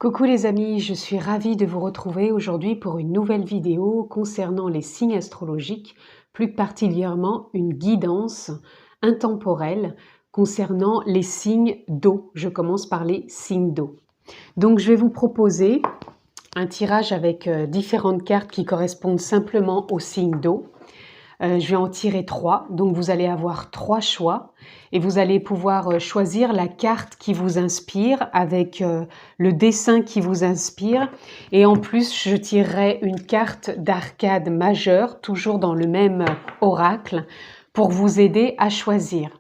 Coucou les amis, je suis ravie de vous retrouver aujourd'hui pour une nouvelle vidéo concernant les signes astrologiques, plus particulièrement une guidance intemporelle concernant les signes d'eau. Je commence par les signes d'eau. Donc je vais vous proposer un tirage avec différentes cartes qui correspondent simplement aux signes d'eau. Je vais en tirer 3, donc vous allez avoir 3 choix et vous allez pouvoir choisir la carte qui vous inspire avec le dessin qui vous inspire, et en plus je tirerai une carte d'arcade majeure, toujours dans le même oracle, pour vous aider à choisir.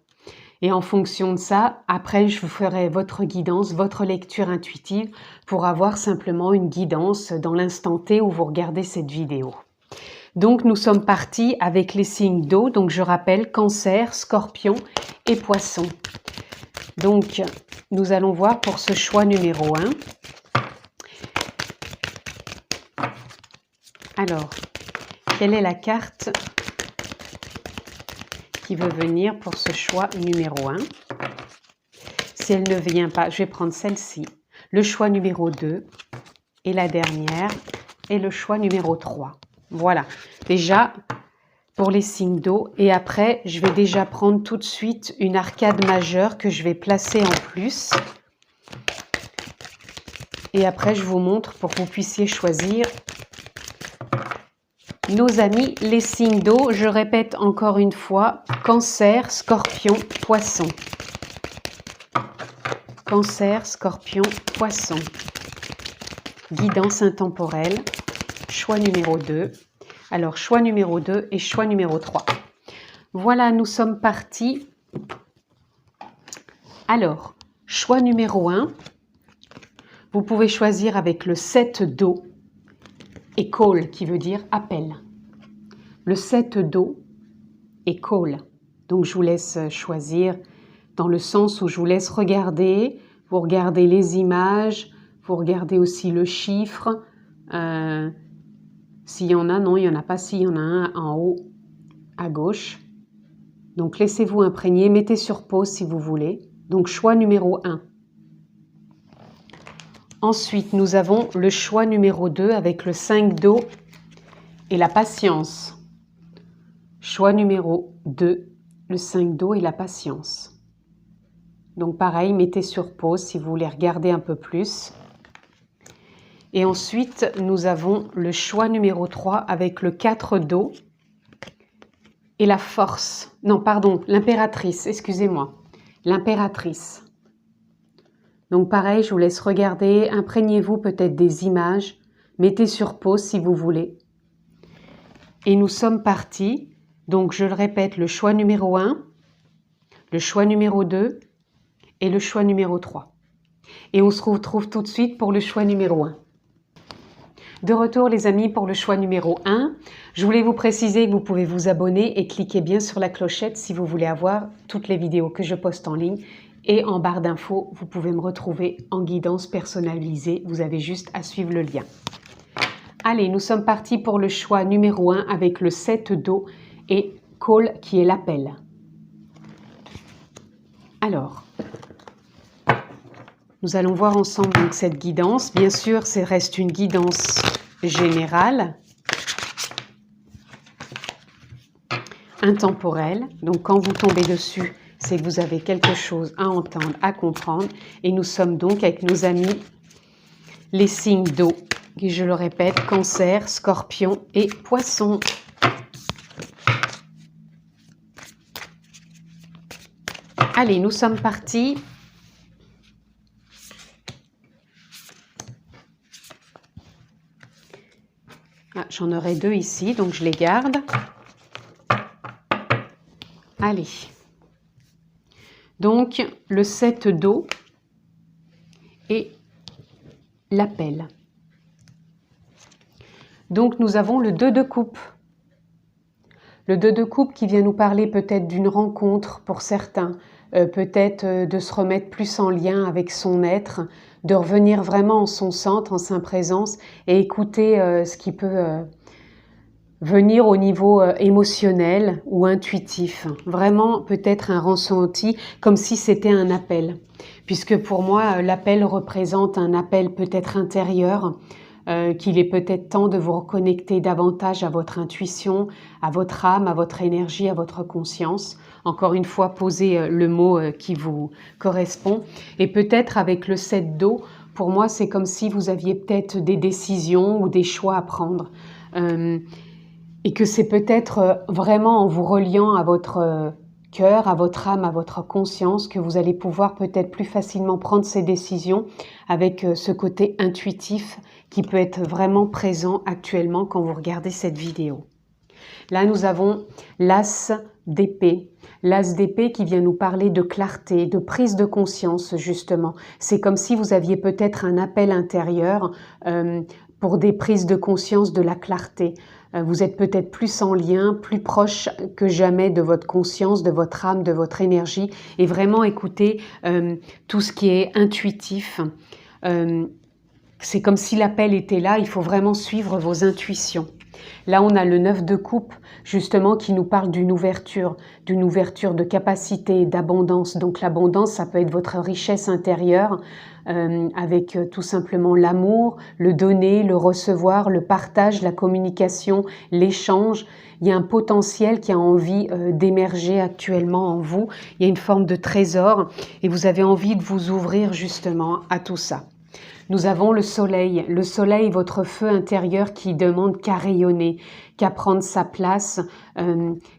Et en fonction de ça, après je vous ferai votre guidance, votre lecture intuitive pour avoir simplement une guidance dans l'instant T où vous regardez cette vidéo. Donc nous sommes partis avec les signes d'eau, donc je rappelle Cancer, Scorpion et Poisson. Donc nous allons voir pour ce choix numéro 1. Alors, quelle est la carte qui veut venir pour ce choix numéro 1? Si elle ne vient pas, je vais prendre celle-ci. Le choix numéro 2 et la dernière et le choix numéro 3. Voilà, déjà pour les signes d'eau, et après je vais déjà prendre tout de suite une arcade majeure que je vais placer en plus, et après je vous montre pour que vous puissiez choisir nos amis les signes d'eau. Je répète encore une fois, Cancer, Scorpion, Poisson. Cancer, Scorpion, Poisson. Guidance intemporelle. Choix numéro 2. Alors, choix numéro 2 et choix numéro 3. Voilà, nous sommes partis. Alors, choix numéro 1. Vous pouvez choisir avec le 7 d'eau et call, qui veut dire appel. Le 7 d'eau et call. Donc, je vous laisse choisir dans le sens où je vous laisse regarder. Vous regardez les images, vous regardez aussi le chiffre. S'il y en a, non, il n'y en a pas. S'il y en a un en haut à gauche. Donc, laissez-vous imprégner. Mettez sur pause si vous voulez. Donc, choix numéro 1. Ensuite, nous avons le choix numéro 2 avec le 5 d'eau et la patience. Choix numéro 2, le 5 d'eau et la patience. Donc, pareil, mettez sur pause si vous voulez regarder un peu plus. Et ensuite, nous avons le choix numéro 3 avec le 4 d'eau et la force. Non, pardon, l'impératrice, excusez-moi. L'impératrice. Donc pareil, je vous laisse regarder, imprégnez-vous peut-être des images, mettez sur pause si vous voulez. Et nous sommes partis. Donc je le répète, le choix numéro 1, le choix numéro 2 et le choix numéro 3. Et on se retrouve tout de suite pour le choix numéro 1. De retour les amis pour le choix numéro 1. Je voulais vous préciser que vous pouvez vous abonner et cliquer bien sur la clochette si vous voulez avoir toutes les vidéos que je poste en ligne. Et en barre d'infos, vous pouvez me retrouver en guidance personnalisée. Vous avez juste à suivre le lien. Allez, nous sommes partis pour le choix numéro 1 avec le 7 d'eau et call qui est l'appel. Alors, nous allons voir ensemble donc cette guidance. Bien sûr, ça reste une guidance générale, intemporelle. Donc, quand vous tombez dessus, c'est que vous avez quelque chose à entendre, à comprendre. Et nous sommes donc avec nos amis les signes d'eau, qui, je le répète, Cancer, Scorpion et Poisson. Allez, nous sommes partis. Ah, j'en aurai 2 ici, donc je les garde. Allez. Donc, le 7 d'eau et l'appel. Donc, nous avons le 2 de coupe. Le 2 de coupe qui vient nous parler peut-être d'une rencontre pour certains, peut-être de se remettre plus en lien avec son être, de revenir vraiment en son centre, en sa présence et écouter ce qui peut venir au niveau émotionnel ou intuitif. Vraiment peut-être un ressenti comme si c'était un appel. Puisque pour moi, l'appel représente un appel peut-être intérieur, qu'il est peut-être temps de vous reconnecter davantage à votre intuition, à votre âme, à votre énergie, à votre conscience. Encore une fois, posez le mot qui vous correspond. Et peut-être avec le 7 d'eau, pour moi, c'est comme si vous aviez peut-être des décisions ou des choix à prendre. Et que c'est peut-être vraiment en vous reliant à votre cœur, à votre âme, à votre conscience, que vous allez pouvoir peut-être plus facilement prendre ces décisions avec ce côté intuitif qui peut être vraiment présent actuellement quand vous regardez cette vidéo. Là, nous avons l'as d'épée. L'as d'épée qui vient nous parler de clarté, de prise de conscience, justement. C'est comme si vous aviez peut-être un appel intérieur pour des prises de conscience de la clarté. Vous êtes peut-être plus en lien, plus proche que jamais de votre conscience, de votre âme, de votre énergie, et vraiment écouter tout ce qui est intuitif. C'est comme si l'appel était là, il faut vraiment suivre vos intuitions. Là, on a le 9 de coupe, justement, qui nous parle d'une ouverture de capacité, d'abondance. Donc l'abondance, ça peut être votre richesse intérieure, avec tout simplement l'amour, le donner, le recevoir, le partage, la communication, l'échange. Il y a un potentiel qui a envie d'émerger actuellement en vous. Il y a une forme de trésor et vous avez envie de vous ouvrir justement à tout ça. Nous avons le soleil, votre feu intérieur qui demande qu'à rayonner, qu'à prendre sa place,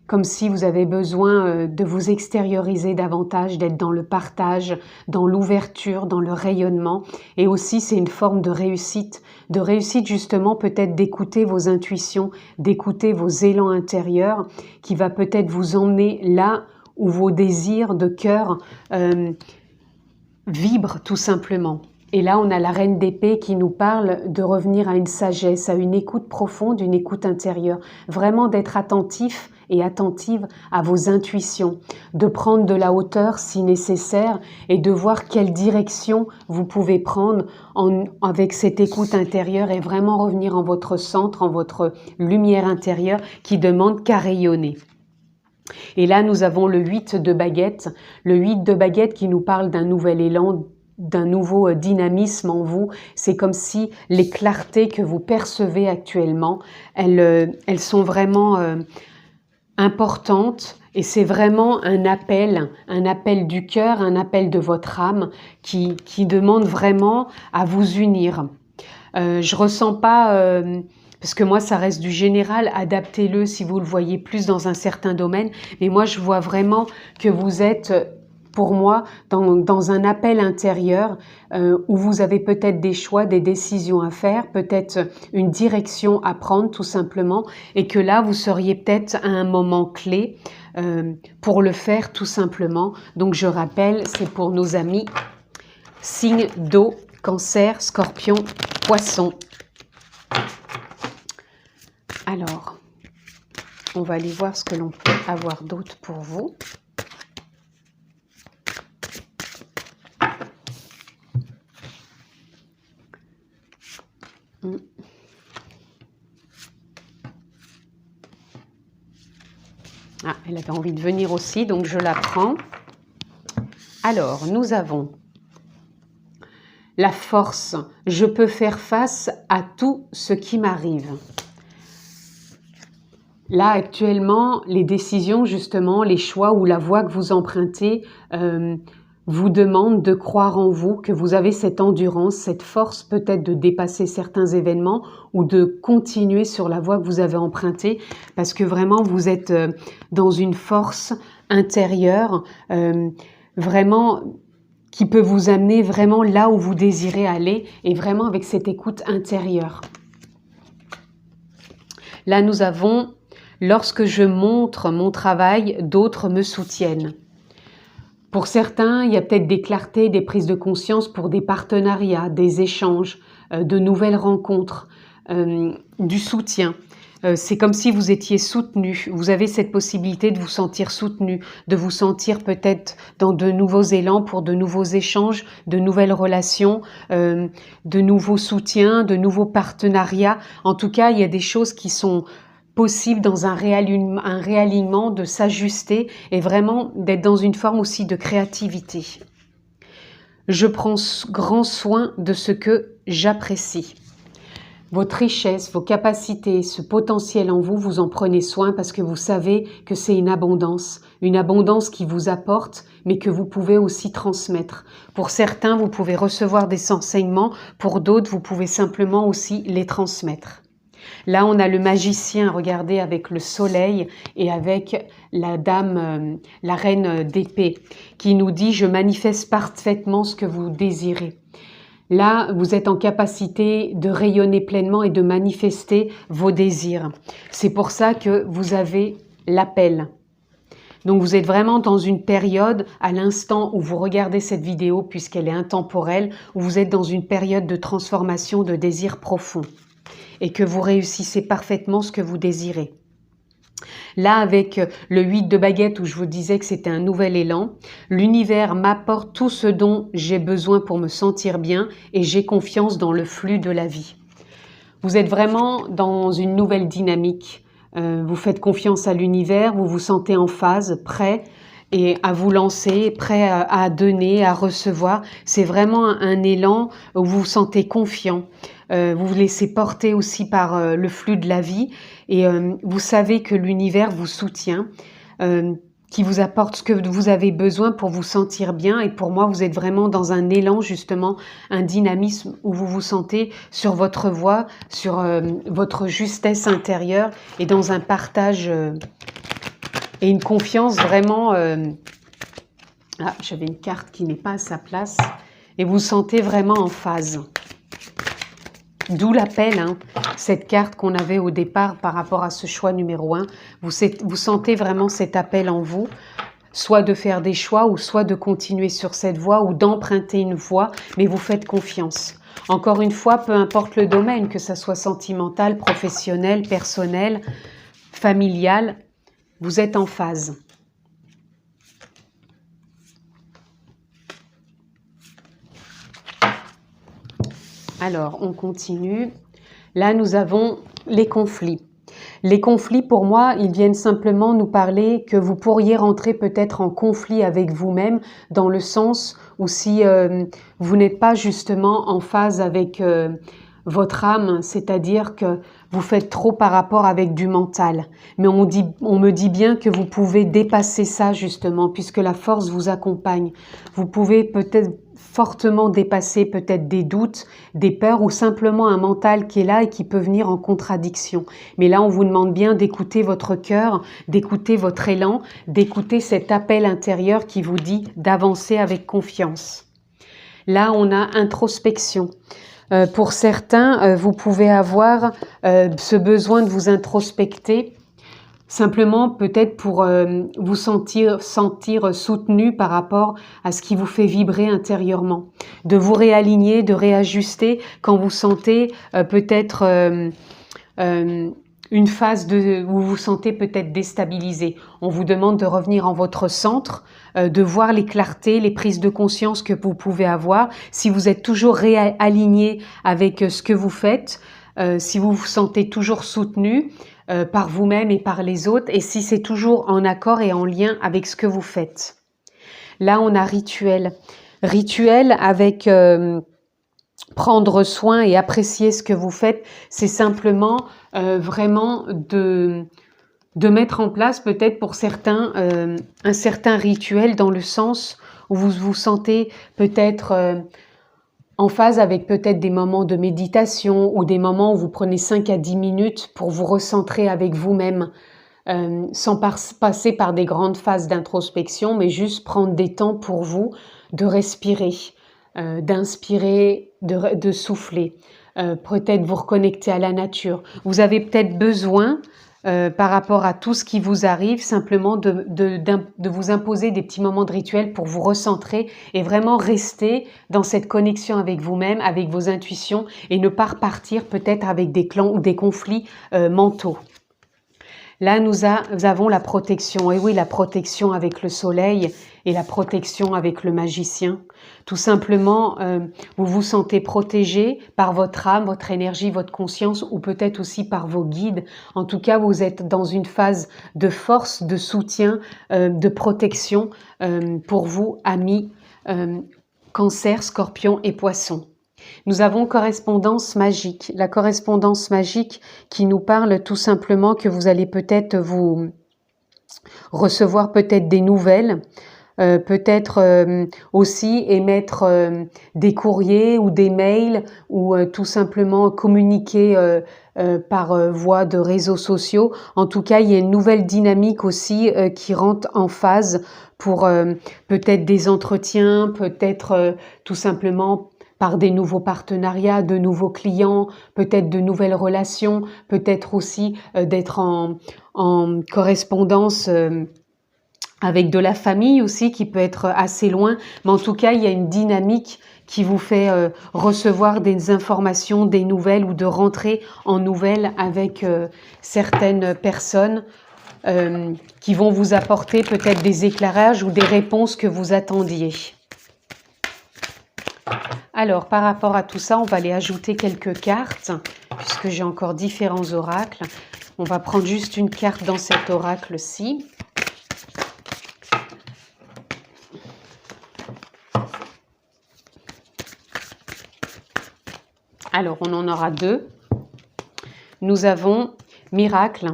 comme si vous avez besoin de vous extérioriser davantage, d'être dans le partage, dans l'ouverture, dans le rayonnement. Et aussi, c'est une forme de réussite justement peut-être d'écouter vos intuitions, d'écouter vos élans intérieurs, qui va peut-être vous emmener là où vos désirs de cœur vibrent tout simplement. Et là, on a la reine d'épée qui nous parle de revenir à une sagesse, à une écoute profonde, une écoute intérieure. Vraiment d'être attentif et attentive à vos intuitions, de prendre de la hauteur si nécessaire et de voir quelle direction vous pouvez prendre avec cette écoute intérieure et vraiment revenir en votre centre, en votre lumière intérieure qui demande qu'à rayonner. Et là, nous avons le 8 de baguette. Le 8 de baguette qui nous parle d'un nouvel élan, d'un nouveau dynamisme en vous. C'est comme si les clartés que vous percevez actuellement, elles sont vraiment importantes et c'est vraiment un appel du cœur, un appel de votre âme qui demande vraiment à vous unir. Je ressens pas... parce que moi, ça reste du général, adaptez-le si vous le voyez plus dans un certain domaine. Mais moi, je vois vraiment que vous êtes, pour moi, dans un appel intérieur où vous avez peut-être des choix, des décisions à faire, peut-être une direction à prendre tout simplement, et que là, vous seriez peut-être à un moment clé pour le faire tout simplement. Donc, je rappelle, c'est pour nos amis signes d'eau, Cancer, Scorpion, Poisson. Alors, on va aller voir ce que l'on peut avoir d'autre pour vous. Ah, elle avait envie de venir aussi, donc je la prends. Alors, nous avons la force. Je peux faire face à tout ce qui m'arrive. Là, actuellement, les décisions, justement, les choix ou la voie que vous empruntez vous demandent de croire en vous, que vous avez cette endurance, cette force peut-être de dépasser certains événements ou de continuer sur la voie que vous avez empruntée parce que vraiment, vous êtes dans une force intérieure vraiment qui peut vous amener vraiment là où vous désirez aller et vraiment avec cette écoute intérieure. Là, nous avons « Lorsque je montre mon travail, d'autres me soutiennent ». Pour certains, il y a peut-être des clartés, des prises de conscience pour des partenariats, des échanges, de nouvelles rencontres, du soutien. C'est comme si vous étiez soutenu. Vous avez cette possibilité de vous sentir soutenu, de vous sentir peut-être dans de nouveaux élans pour de nouveaux échanges, de nouvelles relations, de nouveaux soutiens, de nouveaux partenariats. En tout cas, il y a des choses qui sont possible dans un réalignement, de s'ajuster et vraiment d'être dans une forme aussi de créativité. Je prends grand soin de ce que j'apprécie. Votre richesse, vos capacités, ce potentiel en vous, vous en prenez soin parce que vous savez que c'est une abondance qui vous apporte, mais que vous pouvez aussi transmettre. Pour certains, vous pouvez recevoir des enseignements, pour d'autres, vous pouvez simplement aussi les transmettre. Là, on a le magicien, regardez, avec le soleil et avec la dame, la reine d'épée, qui nous dit « Je manifeste parfaitement ce que vous désirez ». Là, vous êtes en capacité de rayonner pleinement et de manifester vos désirs. C'est pour ça que vous avez l'appel. Donc, vous êtes vraiment dans une période, à l'instant où vous regardez cette vidéo, puisqu'elle est intemporelle, où vous êtes dans une période de transformation, de désir profond. Et que vous réussissez parfaitement ce que vous désirez. Là, avec le 8 de baguette où je vous disais que c'était un nouvel élan, l'univers m'apporte tout ce dont j'ai besoin pour me sentir bien et j'ai confiance dans le flux de la vie. Vous êtes vraiment dans une nouvelle dynamique. Vous faites confiance à l'univers, vous vous sentez en phase, prêt et à vous lancer, prêt à donner, à recevoir. C'est vraiment un élan où vous vous sentez confiant. Vous vous laissez porter aussi par le flux de la vie et vous savez que l'univers vous soutient, qui vous apporte ce que vous avez besoin pour vous sentir bien. Et pour moi, vous êtes vraiment dans un élan, justement, un dynamisme où vous vous sentez sur votre voie, sur votre justesse intérieure et dans un partage et une confiance vraiment... Ah, j'avais une carte qui n'est pas à sa place. Et vous vous sentez vraiment en phase. D'où l'appel, hein, cette carte qu'on avait au départ par rapport à ce choix numéro 1. Vous sentez vraiment cet appel en vous, soit de faire des choix ou soit de continuer sur cette voie ou d'emprunter une voie, mais vous faites confiance. Encore une fois, peu importe le domaine, que ça soit sentimental, professionnel, personnel, familial, vous êtes en phase. Alors, on continue. Là, nous avons les conflits. Les conflits, pour moi, ils viennent simplement nous parler que vous pourriez rentrer peut-être en conflit avec vous-même, dans le sens où si vous n'êtes pas justement en phase avec votre âme, c'est-à-dire que vous faites trop par rapport avec du mental. Mais on me dit bien que vous pouvez dépasser ça justement, puisque la force vous accompagne. Vous pouvez peut-être fortement dépasser peut-être des doutes, des peurs ou simplement un mental qui est là et qui peut venir en contradiction. Mais là, on vous demande bien d'écouter votre cœur, d'écouter votre élan, d'écouter cet appel intérieur qui vous dit d'avancer avec confiance. Là, on a introspection. Pour certains, vous pouvez avoir ce besoin de vous introspecter, simplement peut-être pour vous sentir soutenu par rapport à ce qui vous fait vibrer intérieurement. De vous réaligner, de réajuster quand vous sentez peut-être une phase où vous vous sentez peut-être déstabilisé. On vous demande de revenir en votre centre, de voir les clartés, les prises de conscience que vous pouvez avoir. Si vous êtes toujours réaligné avec ce que vous faites, si vous vous sentez toujours soutenu par vous-même et par les autres, et si c'est toujours en accord et en lien avec ce que vous faites. Là, on a rituel. Rituel avec prendre soin et apprécier ce que vous faites, c'est simplement vraiment de mettre en place peut-être pour certains un certain rituel dans le sens où vous vous sentez peut-être en phase avec peut-être des moments de méditation ou des moments où vous prenez 5 à 10 minutes pour vous recentrer avec vous-même, sans passer par des grandes phases d'introspection, mais juste prendre des temps pour vous de respirer, d'inspirer, de souffler, peut-être vous reconnecter à la nature. Vous avez peut-être besoin, par rapport à tout ce qui vous arrive, simplement de vous imposer des petits moments de rituel pour vous recentrer et vraiment rester dans cette connexion avec vous-même, avec vos intuitions et ne pas repartir peut-être avec des clans ou des conflits mentaux. Là, nous avons la protection. Et oui, la protection avec le soleil et la protection avec le magicien. Tout simplement, vous vous sentez protégé par votre âme, votre énergie, votre conscience ou peut-être aussi par vos guides. En tout cas, vous êtes dans une phase de force, de soutien, de protection pour vous, amis, Cancer, Scorpion et Poisson. Nous avons correspondance magique. La correspondance magique qui nous parle tout simplement que vous allez peut-être vous recevoir peut-être des nouvelles, peut-être aussi émettre des courriers ou des mails ou tout simplement communiquer par voie de réseaux sociaux. En tout cas, il y a une nouvelle dynamique aussi qui rentre en phase pour peut-être des entretiens, peut-être tout simplement par des nouveaux partenariats, de nouveaux clients, peut-être de nouvelles relations, peut-être aussi d'être en correspondance avec de la famille aussi qui peut être assez loin. Mais en tout cas, il y a une dynamique qui vous fait recevoir des informations, des nouvelles ou de rentrer en nouvelles avec certaines personnes qui vont vous apporter peut-être des éclairages ou des réponses que vous attendiez. Alors, par rapport à tout ça, on va aller ajouter quelques cartes, puisque j'ai encore différents oracles. On va prendre juste une carte dans cet oracle-ci. Alors, on en aura deux. Nous avons miracle.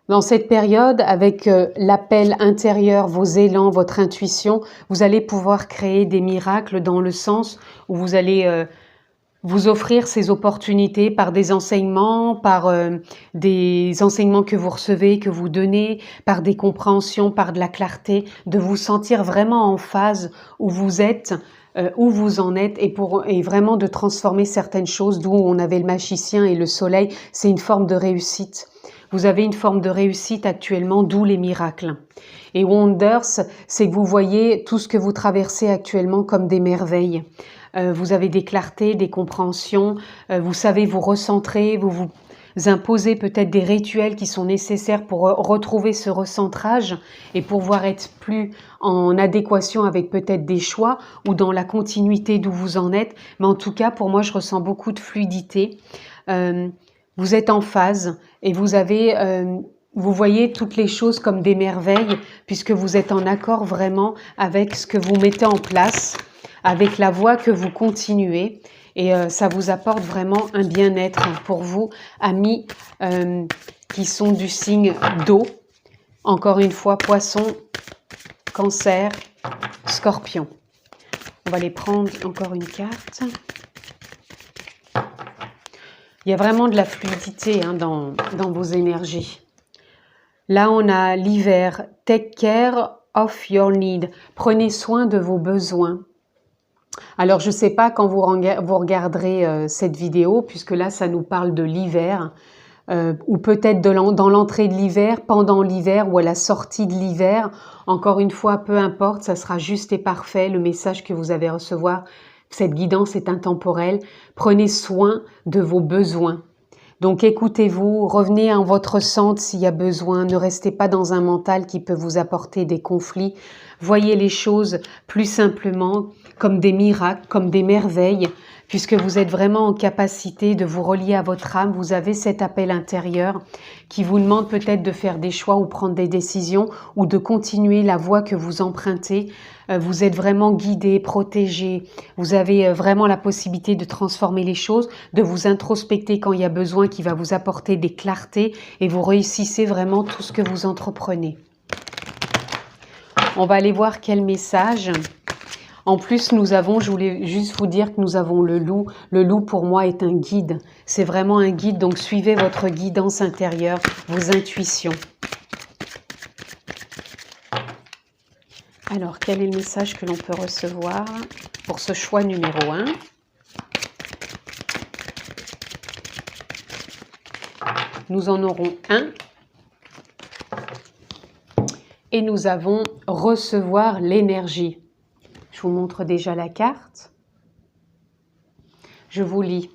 Dans cette période, avec l'appel intérieur, vos élans, votre intuition, vous allez pouvoir créer des miracles dans le sens où vous allez vous offrir ces opportunités par des enseignements, par des enseignements que vous recevez, que vous donnez, par des compréhensions, par de la clarté, de vous sentir vraiment en phase où vous êtes, où vous en êtes et vraiment de transformer certaines choses, d'où on avait le magicien et le soleil, c'est une forme de réussite. Vous avez une forme de réussite actuellement, d'où les miracles. Et Wonders, c'est que vous voyez tout ce que vous traversez actuellement comme des merveilles. Vous avez des clartés, des compréhensions, vous savez vous recentrer, vous imposez peut-être des rituels qui sont nécessaires pour retrouver ce recentrage et pouvoir être plus en adéquation avec peut-être des choix ou dans la continuité d'où vous en êtes. Mais en tout cas, pour moi, je ressens beaucoup de fluidité. Vous êtes en phase et vous voyez toutes les choses comme des merveilles puisque vous êtes en accord vraiment avec ce que vous mettez en place, avec la voie que vous continuez et ça vous apporte vraiment un bien-être pour vous, amis qui sont du signe d'eau. Encore une fois, Poisson, Cancer, Scorpion. On va les prendre encore une carte. Il y a vraiment de la fluidité dans vos énergies. Là, on a l'hiver. Take care of your need. Prenez soin de vos besoins. Alors, je ne sais pas quand vous regarderez cette vidéo, puisque là, ça nous parle de l'hiver, ou peut-être dans l'entrée de l'hiver, pendant l'hiver ou à la sortie de l'hiver. Encore une fois, peu importe, ça sera juste et parfait, le message que vous allez recevoir. Cette guidance est intemporelle. Prenez soin de vos besoins. Donc écoutez-vous, revenez en votre centre s'il y a besoin. Ne restez pas dans un mental qui peut vous apporter des conflits. Voyez les choses plus simplement comme des miracles, comme des merveilles, puisque vous êtes vraiment en capacité de vous relier à votre âme. Vous avez cet appel intérieur qui vous demande peut-être de faire des choix ou prendre des décisions ou de continuer la voie que vous empruntez. Vous êtes vraiment guidé, protégé. Vous avez vraiment la possibilité de transformer les choses, de vous introspecter quand il y a besoin, qui va vous apporter des clartés et vous réussissez vraiment tout ce que vous entreprenez. On va aller voir quel message. En plus, je voulais juste vous dire que nous avons le loup. Le loup, pour moi, est un guide. C'est vraiment un guide, donc suivez votre guidance intérieure, vos intuitions. Alors, quel est le message que l'on peut recevoir pour ce choix numéro 1 ? Nous en aurons un. Et nous avons recevoir l'énergie. Je vous montre déjà la carte. Je vous lis.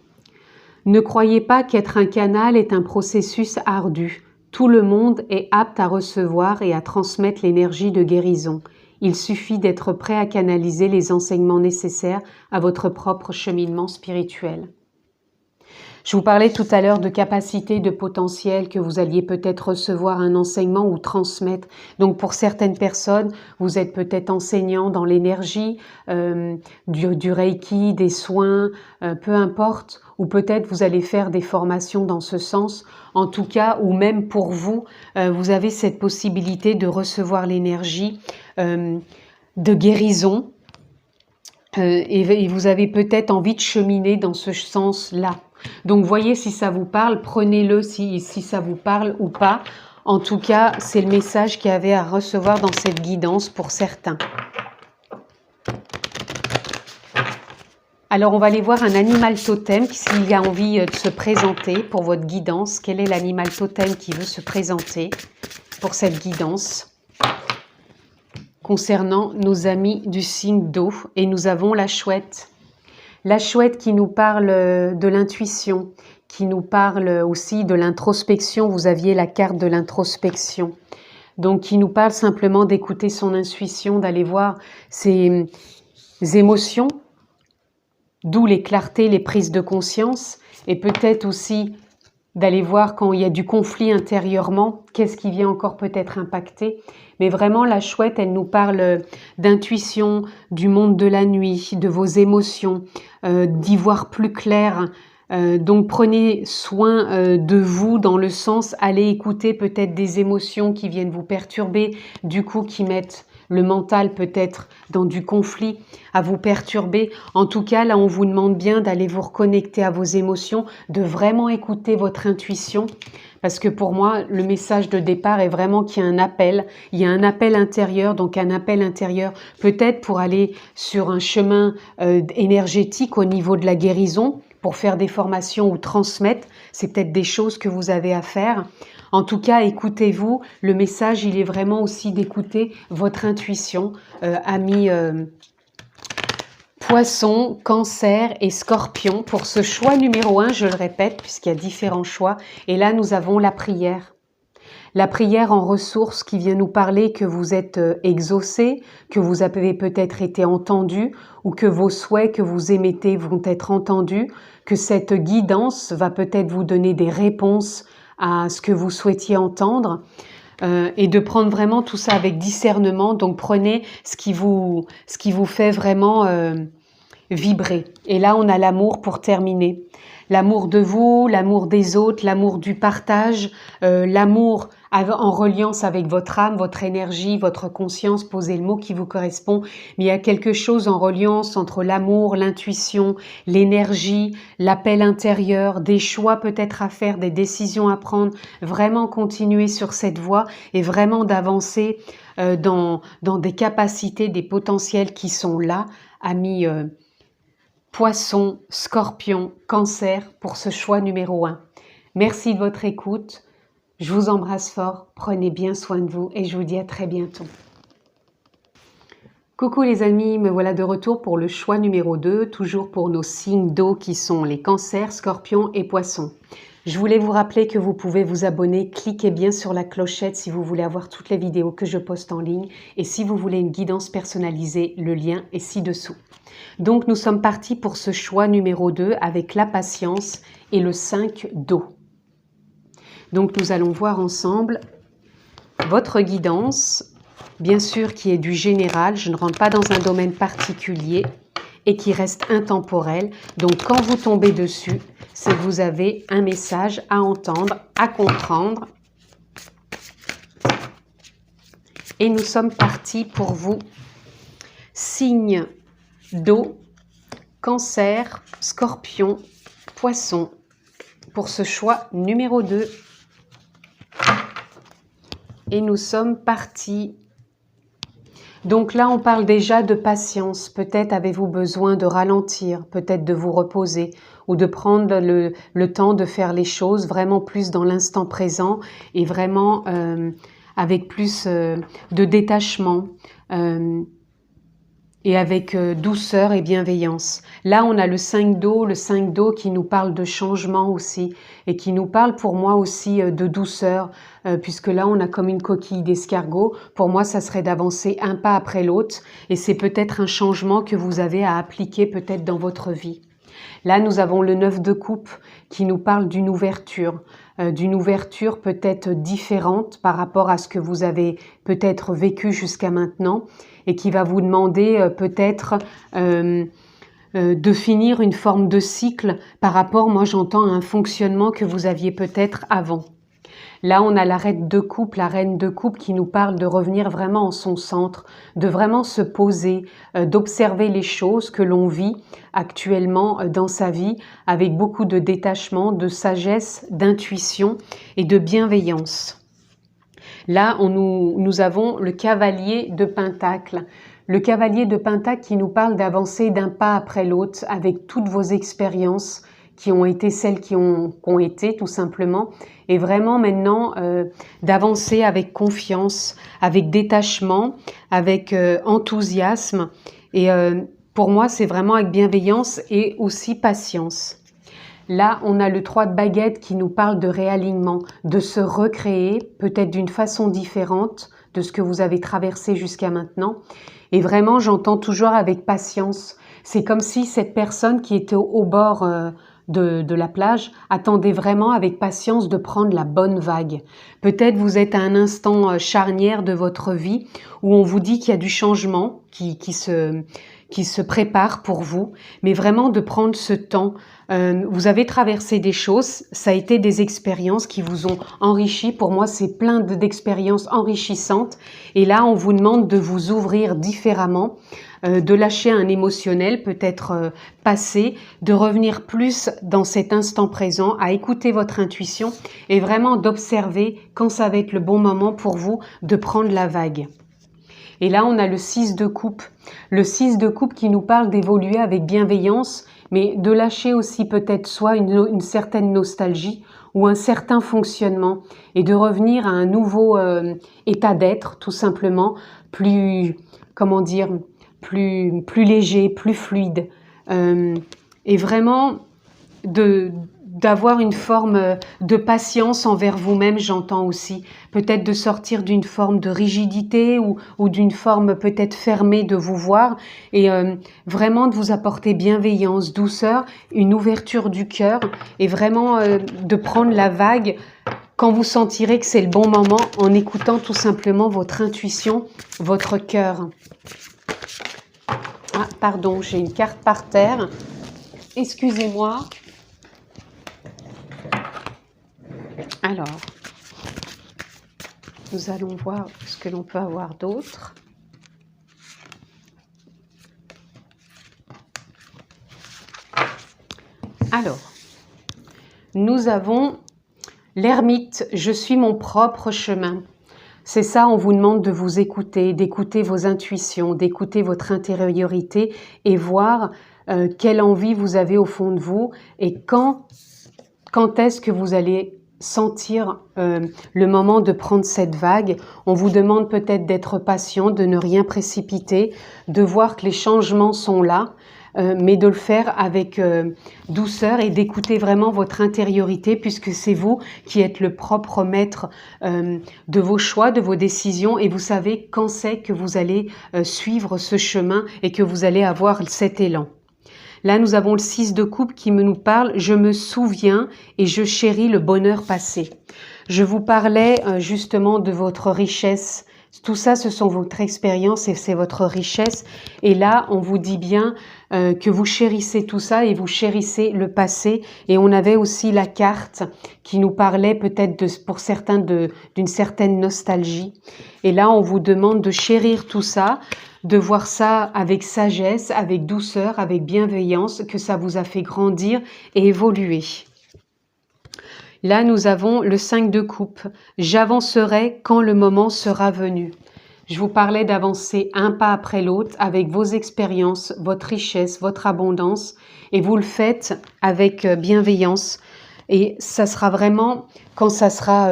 Ne croyez pas qu'être un canal est un processus ardu. Tout le monde est apte à recevoir et à transmettre l'énergie de guérison. Il suffit d'être prêt à canaliser les enseignements nécessaires à votre propre cheminement spirituel. Je vous parlais tout à l'heure de capacité, de potentiel, que vous alliez peut-être recevoir un enseignement ou transmettre. Donc pour certaines personnes, vous êtes peut-être enseignant dans l'énergie, du Reiki, des soins, peu importe, ou peut-être vous allez faire des formations dans ce sens. En tout cas, ou même pour vous, vous avez cette possibilité de recevoir l'énergie de guérison et vous avez peut-être envie de cheminer dans ce sens-là. Donc voyez si ça vous parle, prenez-le si ça vous parle ou pas. En tout cas, c'est le message qu'il y avait à recevoir dans cette guidance pour certains. Alors on va aller voir un animal totem s'il a envie de se présenter pour votre guidance. Quel est l'animal totem qui veut se présenter pour cette guidance concernant nos amis du signe d'eau? Et nous avons la chouette. La chouette qui nous parle de l'intuition, qui nous parle aussi de l'introspection. Vous aviez la carte de l'introspection. Donc, qui nous parle simplement d'écouter son intuition, d'aller voir ses émotions, d'où les clartés, les prises de conscience, et peut-être aussi d'aller voir quand il y a du conflit intérieurement, qu'est-ce qui vient encore peut-être impacter. Mais vraiment, la chouette, elle nous parle d'intuition, du monde de la nuit, de vos émotions, d'y voir plus clair. Donc, prenez soin de vous dans le sens, allez écouter peut-être des émotions qui viennent vous perturber, du coup qui mettent le mental peut-être dans du conflit, à vous perturber. En tout cas, là, on vous demande bien d'aller vous reconnecter à vos émotions, de vraiment écouter votre intuition. Parce que pour moi, le message de départ est vraiment qu'il y a un appel. Il y a un appel intérieur, donc un appel intérieur peut-être pour aller sur un chemin énergétique au niveau de la guérison, pour faire des formations ou transmettre. C'est peut-être des choses que vous avez à faire. En tout cas, écoutez-vous. Le message, il est vraiment aussi d'écouter votre intuition, amis Poisson, Cancer et Scorpion. Pour ce choix numéro 1, je le répète, puisqu'il y a différents choix. Et là, nous avons la prière. La prière en ressources qui vient nous parler que vous êtes exaucé, que vous avez peut-être été entendu ou que vos souhaits que vous émettez vont être entendus, que cette guidance va peut-être vous donner des réponses à ce que vous souhaitiez entendre. Et de prendre vraiment tout ça avec discernement. Donc prenez ce qui vous fait vraiment vibrer. Et là, on a l'amour pour terminer. L'amour de vous, l'amour des autres, l'amour du partage, l'amour en reliance avec votre âme, votre énergie, votre conscience, posez le mot qui vous correspond. Mais il y a quelque chose en reliance entre l'amour, l'intuition, l'énergie, l'appel intérieur, des choix peut-être à faire, des décisions à prendre. Vraiment continuer sur cette voie et vraiment d'avancer dans des capacités, des potentiels qui sont là, amis Poisson, Scorpion, Cancer pour ce choix numéro 1. Merci de votre écoute. Je vous embrasse fort. Prenez bien soin de vous et je vous dis à très bientôt. Coucou les amis, me voilà de retour pour le choix numéro 2, toujours pour nos signes d'eau qui sont les Cancers, Scorpions et Poissons. Je voulais vous rappeler que vous pouvez vous abonner, cliquez bien sur la clochette si vous voulez avoir toutes les vidéos que je poste en ligne et si vous voulez une guidance personnalisée, le lien est ci-dessous. Donc nous sommes partis pour ce choix numéro 2 avec la patience et le 5 d'eau. Donc nous allons voir ensemble votre guidance, bien sûr qui est du général, je ne rentre pas dans un domaine particulier et qui reste intemporel. Donc quand vous tombez dessus, c'est que vous avez un message à entendre, à comprendre. Et nous sommes partis pour vous. Signe d'eau, Cancer, Scorpion, Poisson, pour ce choix numéro 2. Et nous sommes partis. Donc là, on parle déjà de patience. Peut-être avez-vous besoin de ralentir, peut-être de vous reposer ou de prendre le temps de faire les choses vraiment plus dans l'instant présent et vraiment avec plus de détachement. et avec douceur et bienveillance. Là, on a le 5 d'eau qui nous parle de changement aussi et qui nous parle pour moi aussi de douceur, puisque là, on a comme une coquille d'escargot. Pour moi, ça serait d'avancer un pas après l'autre et c'est peut-être un changement que vous avez à appliquer peut-être dans votre vie. Là, nous avons le 9 de coupe qui nous parle d'une ouverture peut-être différente par rapport à ce que vous avez peut-être vécu jusqu'à maintenant et qui va vous demander peut-être de finir une forme de cycle par rapport, moi j'entends, à un fonctionnement que vous aviez peut-être avant. Là, on a la reine de coupe qui nous parle de revenir vraiment en son centre, de vraiment se poser, d'observer les choses que l'on vit actuellement dans sa vie avec beaucoup de détachement, de sagesse, d'intuition et de bienveillance. Là, nous avons le cavalier de Pentacle. Le cavalier de Pentacle qui nous parle d'avancer d'un pas après l'autre avec toutes vos expériences qui ont été celles qui ont été tout simplement, et vraiment maintenant d'avancer avec confiance, avec détachement, avec enthousiasme, et pour moi c'est vraiment avec bienveillance et aussi patience. Là, on a le 3 de baguette qui nous parle de réalignement, de se recréer, peut-être d'une façon différente de ce que vous avez traversé jusqu'à maintenant. Et vraiment, j'entends toujours avec patience. C'est comme si cette personne qui était au bord de la plage attendait vraiment avec patience de prendre la bonne vague. Peut-être vous êtes à un instant charnière de votre vie où on vous dit qu'il y a du changement qui se prépare pour vous, mais vraiment de prendre ce temps. Vous avez traversé des choses, ça a été des expériences qui vous ont enrichi. Pour moi, c'est plein d'expériences enrichissantes. Et là, on vous demande de vous ouvrir différemment, de lâcher un émotionnel peut-être passé, de revenir plus dans cet instant présent, à écouter votre intuition et vraiment d'observer quand ça va être le bon moment pour vous de prendre la vague. Et là, on a le 6 de coupe. Le 6 de coupe qui nous parle d'évoluer avec bienveillance, mais de lâcher aussi peut-être soit une certaine nostalgie ou un certain fonctionnement et de revenir à un nouveau état d'être, tout simplement, plus, comment dire, plus léger, plus fluide. Et vraiment d'avoir une forme de patience envers vous-même, j'entends aussi. Peut-être de sortir d'une forme de rigidité ou d'une forme peut-être fermée de vous voir et vraiment de vous apporter bienveillance, douceur, une ouverture du cœur et vraiment de prendre la vague quand vous sentirez que c'est le bon moment en écoutant tout simplement votre intuition, votre cœur. Ah, pardon, j'ai une carte par terre. Excusez-moi. Alors, nous allons voir ce que l'on peut avoir d'autre. Alors, nous avons l'ermite, je suis mon propre chemin. C'est ça, on vous demande de vous écouter, d'écouter vos intuitions, d'écouter votre intériorité et voir quelle envie vous avez au fond de vous et quand est-ce que vous allez sentir le moment de prendre cette vague. On vous demande peut-être d'être patient, de ne rien précipiter, de voir que les changements sont là, mais de le faire avec douceur et d'écouter vraiment votre intériorité puisque c'est vous qui êtes le propre maître de vos choix, de vos décisions et vous savez quand c'est que vous allez suivre ce chemin et que vous allez avoir cet élan. Là, nous avons le 6 de coupe qui nous parle « Je me souviens et je chéris le bonheur passé ». Je vous parlais justement de votre richesse. Tout ça, ce sont votre expérience et c'est votre richesse. Et là, on vous dit bien que vous chérissez tout ça et vous chérissez le passé. Et on avait aussi la carte qui nous parlait peut-être pour certains d'une certaine nostalgie. Et là, on vous demande de chérir tout ça, de voir ça avec sagesse, avec douceur, avec bienveillance, que ça vous a fait grandir et évoluer. Là, nous avons le 5 de coupe. J'avancerai quand le moment sera venu. Je vous parlais d'avancer un pas après l'autre avec vos expériences, votre richesse, votre abondance et vous le faites avec bienveillance et ça sera vraiment quand ça sera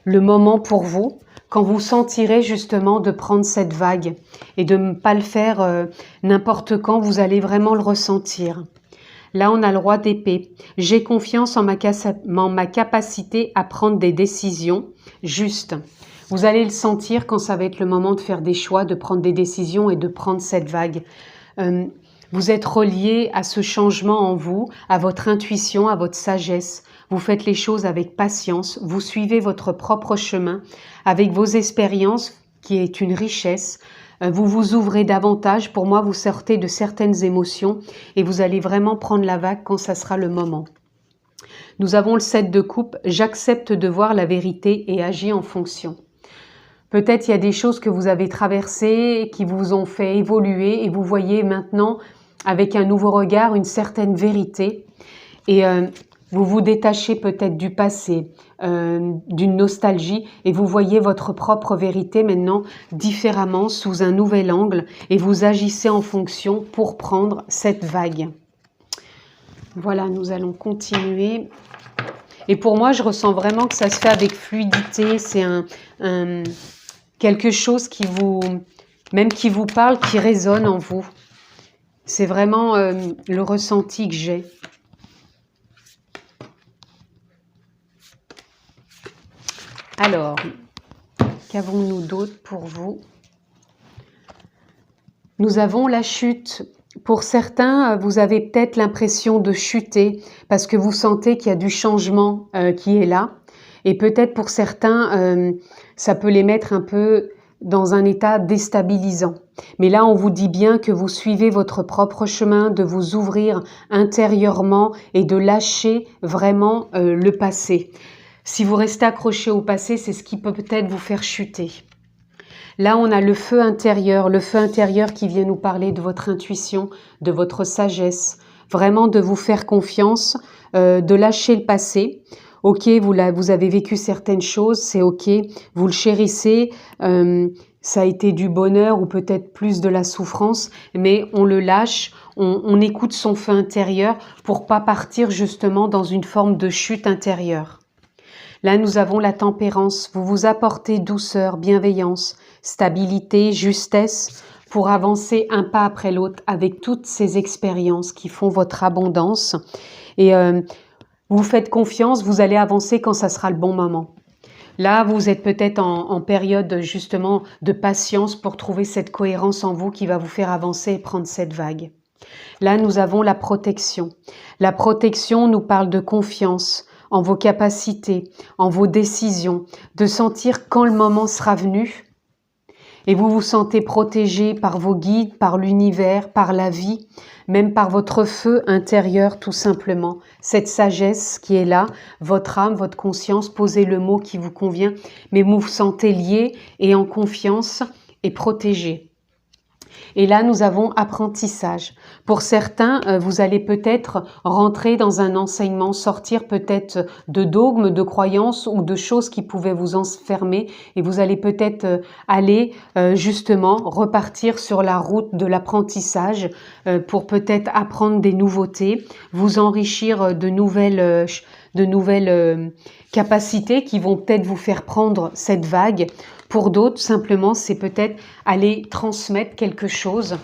le moment pour vous quand vous sentirez justement de prendre cette vague et de ne pas le faire n'importe quand, vous allez vraiment le ressentir. Là, on a le roi d'épée. J'ai confiance en ma capacité à prendre des décisions justes. Vous allez le sentir quand ça va être le moment de faire des choix, de prendre des décisions et de prendre cette vague. Vous êtes relié à ce changement en vous, à votre intuition, à votre sagesse. Vous faites les choses avec patience, vous suivez votre propre chemin avec vos expériences qui est une richesse. Vous vous ouvrez davantage. Pour moi, vous sortez de certaines émotions et vous allez vraiment prendre la vague quand ça sera le moment. Nous avons le 7 de coupe. J'accepte de voir la vérité et agis en fonction. Peut-être il y a des choses que vous avez traversées, qui vous ont fait évoluer et vous voyez maintenant avec un nouveau regard une certaine vérité. Et vous vous détachez peut-être du passé, d'une nostalgie et vous voyez votre propre vérité maintenant différemment, sous un nouvel angle et vous agissez en fonction pour prendre cette vague. Voilà, nous allons continuer. Et pour moi, je ressens vraiment que ça se fait avec fluidité. C'est quelque chose qui vous parle, qui résonne en vous. C'est vraiment le ressenti que j'ai. Alors, qu'avons-nous d'autre pour vous? Nous avons la chute. Pour certains, vous avez peut-être l'impression de chuter parce que vous sentez qu'il y a du changement qui est là. Et peut-être pour certains, ça peut les mettre un peu dans un état déstabilisant. Mais là, on vous dit bien que vous suivez votre propre chemin, de vous ouvrir intérieurement et de lâcher vraiment le passé. Si vous restez accroché au passé, c'est ce qui peut peut-être vous faire chuter. Là, on a le feu intérieur qui vient nous parler de votre intuition, de votre sagesse, vraiment de vous faire confiance, de lâcher le passé. Ok, vous avez vécu certaines choses, c'est ok, vous le chérissez, ça a été du bonheur ou peut-être plus de la souffrance, mais on le lâche, on écoute son feu intérieur pour pas partir justement dans une forme de chute intérieure. Là, nous avons la tempérance. Vous vous apportez douceur, bienveillance, stabilité, justesse pour avancer un pas après l'autre avec toutes ces expériences qui font votre abondance. Et vous faites confiance, vous allez avancer quand ça sera le bon moment. Là, vous êtes peut-être en période justement de patience pour trouver cette cohérence en vous qui va vous faire avancer et prendre cette vague. Là, nous avons la protection. La protection nous parle de confiance en vos capacités, en vos décisions, de sentir quand le moment sera venu. Et vous vous sentez protégé par vos guides, par l'univers, par la vie, même par votre feu intérieur tout simplement. Cette sagesse qui est là, votre âme, votre conscience, posez le mot qui vous convient, mais vous vous sentez lié et en confiance et protégé. Et là, nous avons apprentissage. Pour certains, vous allez peut-être rentrer dans un enseignement, sortir peut-être de dogmes, de croyances ou de choses qui pouvaient vous enfermer. Et vous allez peut-être aller justement repartir sur la route de l'apprentissage pour peut-être apprendre des nouveautés, vous enrichir de nouvelles capacités qui vont peut-être vous faire prendre cette vague. Pour d'autres, simplement, c'est peut-être aller transmettre quelque chose.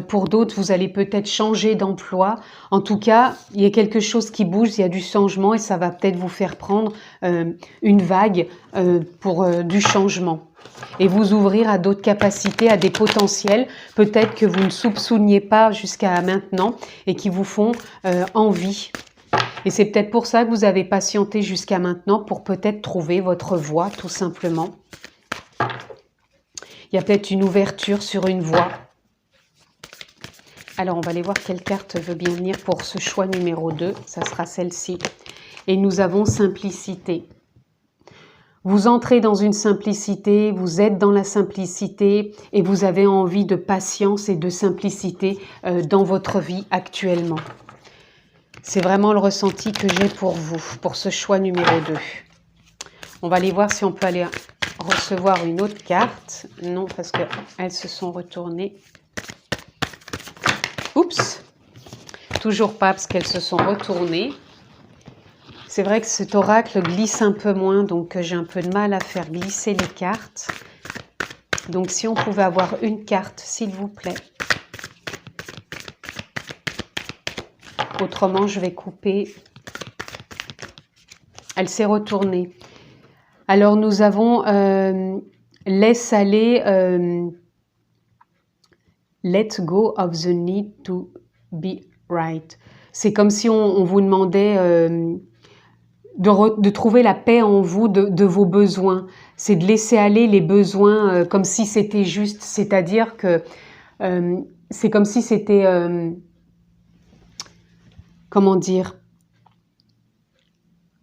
Pour d'autres, vous allez peut-être changer d'emploi. En tout cas, il y a quelque chose qui bouge, il y a du changement et ça va peut-être vous faire prendre une vague pour du changement. Et vous ouvrir à d'autres capacités, à des potentiels, peut-être que vous ne soupçonniez pas jusqu'à maintenant et qui vous font envie. Et c'est peut-être pour ça que vous avez patienté jusqu'à maintenant, pour peut-être trouver votre voie, tout simplement. Il y a peut-être une ouverture sur une voie. Alors, on va aller voir quelle carte veut bien venir pour ce choix numéro 2. Ça sera celle-ci. Et nous avons simplicité. Vous entrez dans une simplicité, vous êtes dans la simplicité et vous avez envie de patience et de simplicité dans votre vie actuellement. C'est vraiment le ressenti que j'ai pour vous, pour ce choix numéro 2. On va aller voir si on peut aller recevoir une autre carte. Non, parce qu'elles se sont retournées. Oups! Toujours pas, parce qu'elles se sont retournées. C'est vrai que cet oracle glisse un peu moins, donc j'ai un peu de mal à faire glisser les cartes. Donc si on pouvait avoir une carte, s'il vous plaît. Autrement, je vais couper. Elle s'est retournée. Alors nous avons laisse aller, let go of the need to be right. C'est comme si on vous demandait de trouver la paix en vous de vos besoins. C'est de laisser aller les besoins comme si c'était juste. C'est-à-dire que c'est comme si c'était... comment dire,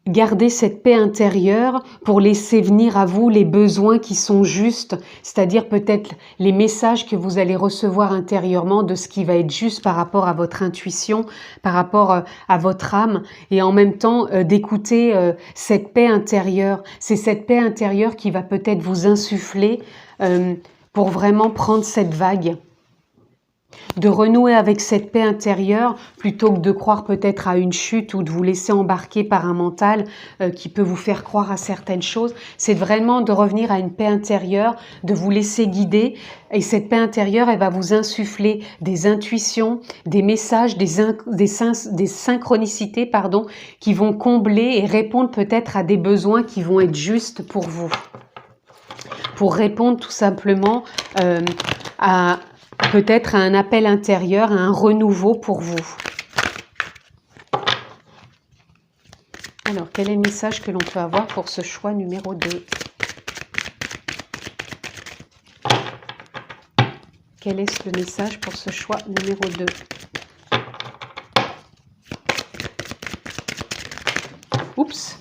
gardez cette paix intérieure pour laisser venir à vous les besoins qui sont justes, c'est-à-dire peut-être les messages que vous allez recevoir intérieurement de ce qui va être juste par rapport à votre intuition, par rapport à votre âme, et en même temps d'écouter cette paix intérieure. C'est cette paix intérieure qui va peut-être vous insuffler pour vraiment prendre cette vague. De renouer avec cette paix intérieure plutôt que de croire peut-être à une chute ou de vous laisser embarquer par un mental qui peut vous faire croire à certaines choses. C'est vraiment de revenir à une paix intérieure, de vous laisser guider. Et cette paix intérieure, elle va vous insuffler des intuitions, des messages, des synchronicités pardon, qui vont combler et répondre peut-être à des besoins qui vont être justes pour vous. Pour répondre tout simplement à peut-être à un appel intérieur, à un renouveau pour vous. Alors, quel est le message que l'on peut avoir pour ce choix numéro 2? Quel est le message pour ce choix numéro 2? Oups!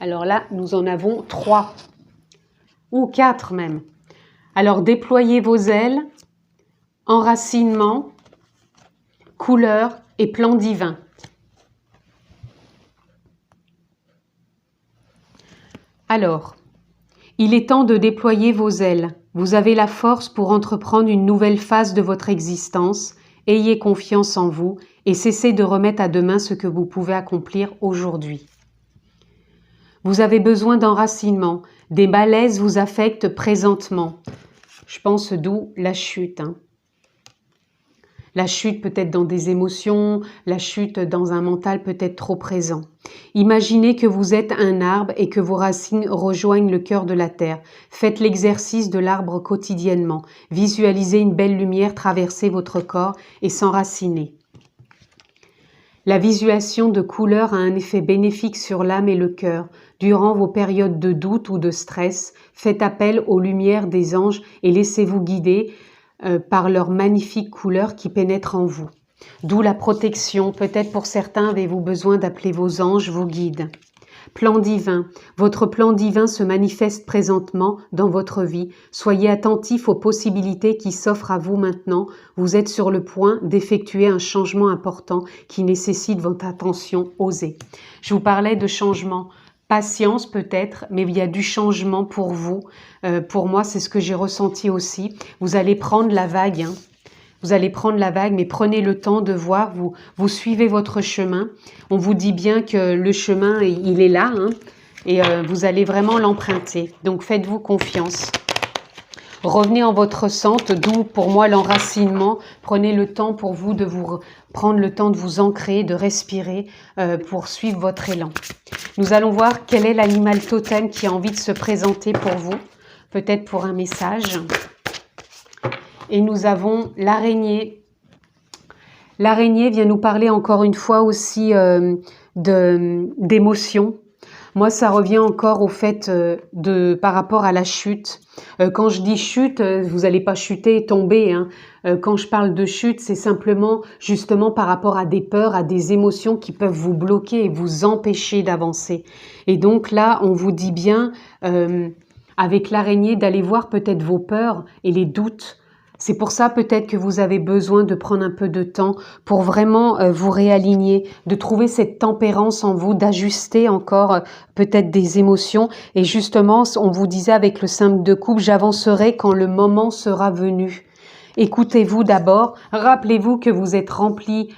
Alors là, nous en avons 3 ou 4 même. Alors, déployez vos ailes. Enracinement, couleur et plan divin. Alors, il est temps de déployer vos ailes. Vous avez la force pour entreprendre une nouvelle phase de votre existence. Ayez confiance en vous et cessez de remettre à demain ce que vous pouvez accomplir aujourd'hui. Vous avez besoin d'enracinement. Des malaises vous affectent présentement. Je pense d'où la chute. La chute peut-être dans des émotions, la chute dans un mental peut-être trop présent. Imaginez que vous êtes un arbre et que vos racines rejoignent le cœur de la terre. Faites l'exercice de l'arbre quotidiennement. Visualisez une belle lumière traverser votre corps et s'enraciner. La visualisation de couleurs a un effet bénéfique sur l'âme et le cœur. Durant vos périodes de doute ou de stress, faites appel aux lumières des anges et laissez-vous guider par leurs magnifiques couleurs qui pénètrent en vous. D'où la protection. Peut-être pour certains avez-vous besoin d'appeler vos anges, vos guides. Plan divin. Votre plan divin se manifeste présentement dans votre vie. Soyez attentifs aux possibilités qui s'offrent à vous maintenant. Vous êtes sur le point d'effectuer un changement important qui nécessite votre attention. Osez. Je vous parlais de changement. Patience peut-être, mais il y a du changement pour vous. Pour moi, c'est ce que j'ai ressenti aussi. Vous allez prendre la vague. Vous allez prendre la vague, mais prenez le temps de voir. Vous suivez votre chemin. On vous dit bien que le chemin, il est là. Et vous allez vraiment l'emprunter. Donc, faites-vous confiance. Revenez en votre centre, d'où pour moi l'enracinement. Prenez le temps pour vous de vous prendre le temps de vous ancrer, de respirer pour suivre votre élan. Nous allons voir quel est l'animal totem qui a envie de se présenter pour vous, peut-être pour un message. Et nous avons l'araignée. L'araignée vient nous parler encore une fois aussi d'émotions. Moi, ça revient encore au fait par rapport à la chute. Quand je dis chute, vous n'allez pas chuter et tomber. Quand je parle de chute, c'est simplement justement par rapport à des peurs, à des émotions qui peuvent vous bloquer et vous empêcher d'avancer. Et donc là, on vous dit bien, avec l'araignée, d'aller voir peut-être vos peurs et les doutes. C'est pour ça peut-être que vous avez besoin de prendre un peu de temps pour vraiment vous réaligner, de trouver cette tempérance en vous, d'ajuster encore peut-être des émotions. Et justement, on vous disait avec le 5 de coupe, j'avancerai quand le moment sera venu. Écoutez-vous d'abord, rappelez-vous que vous êtes rempli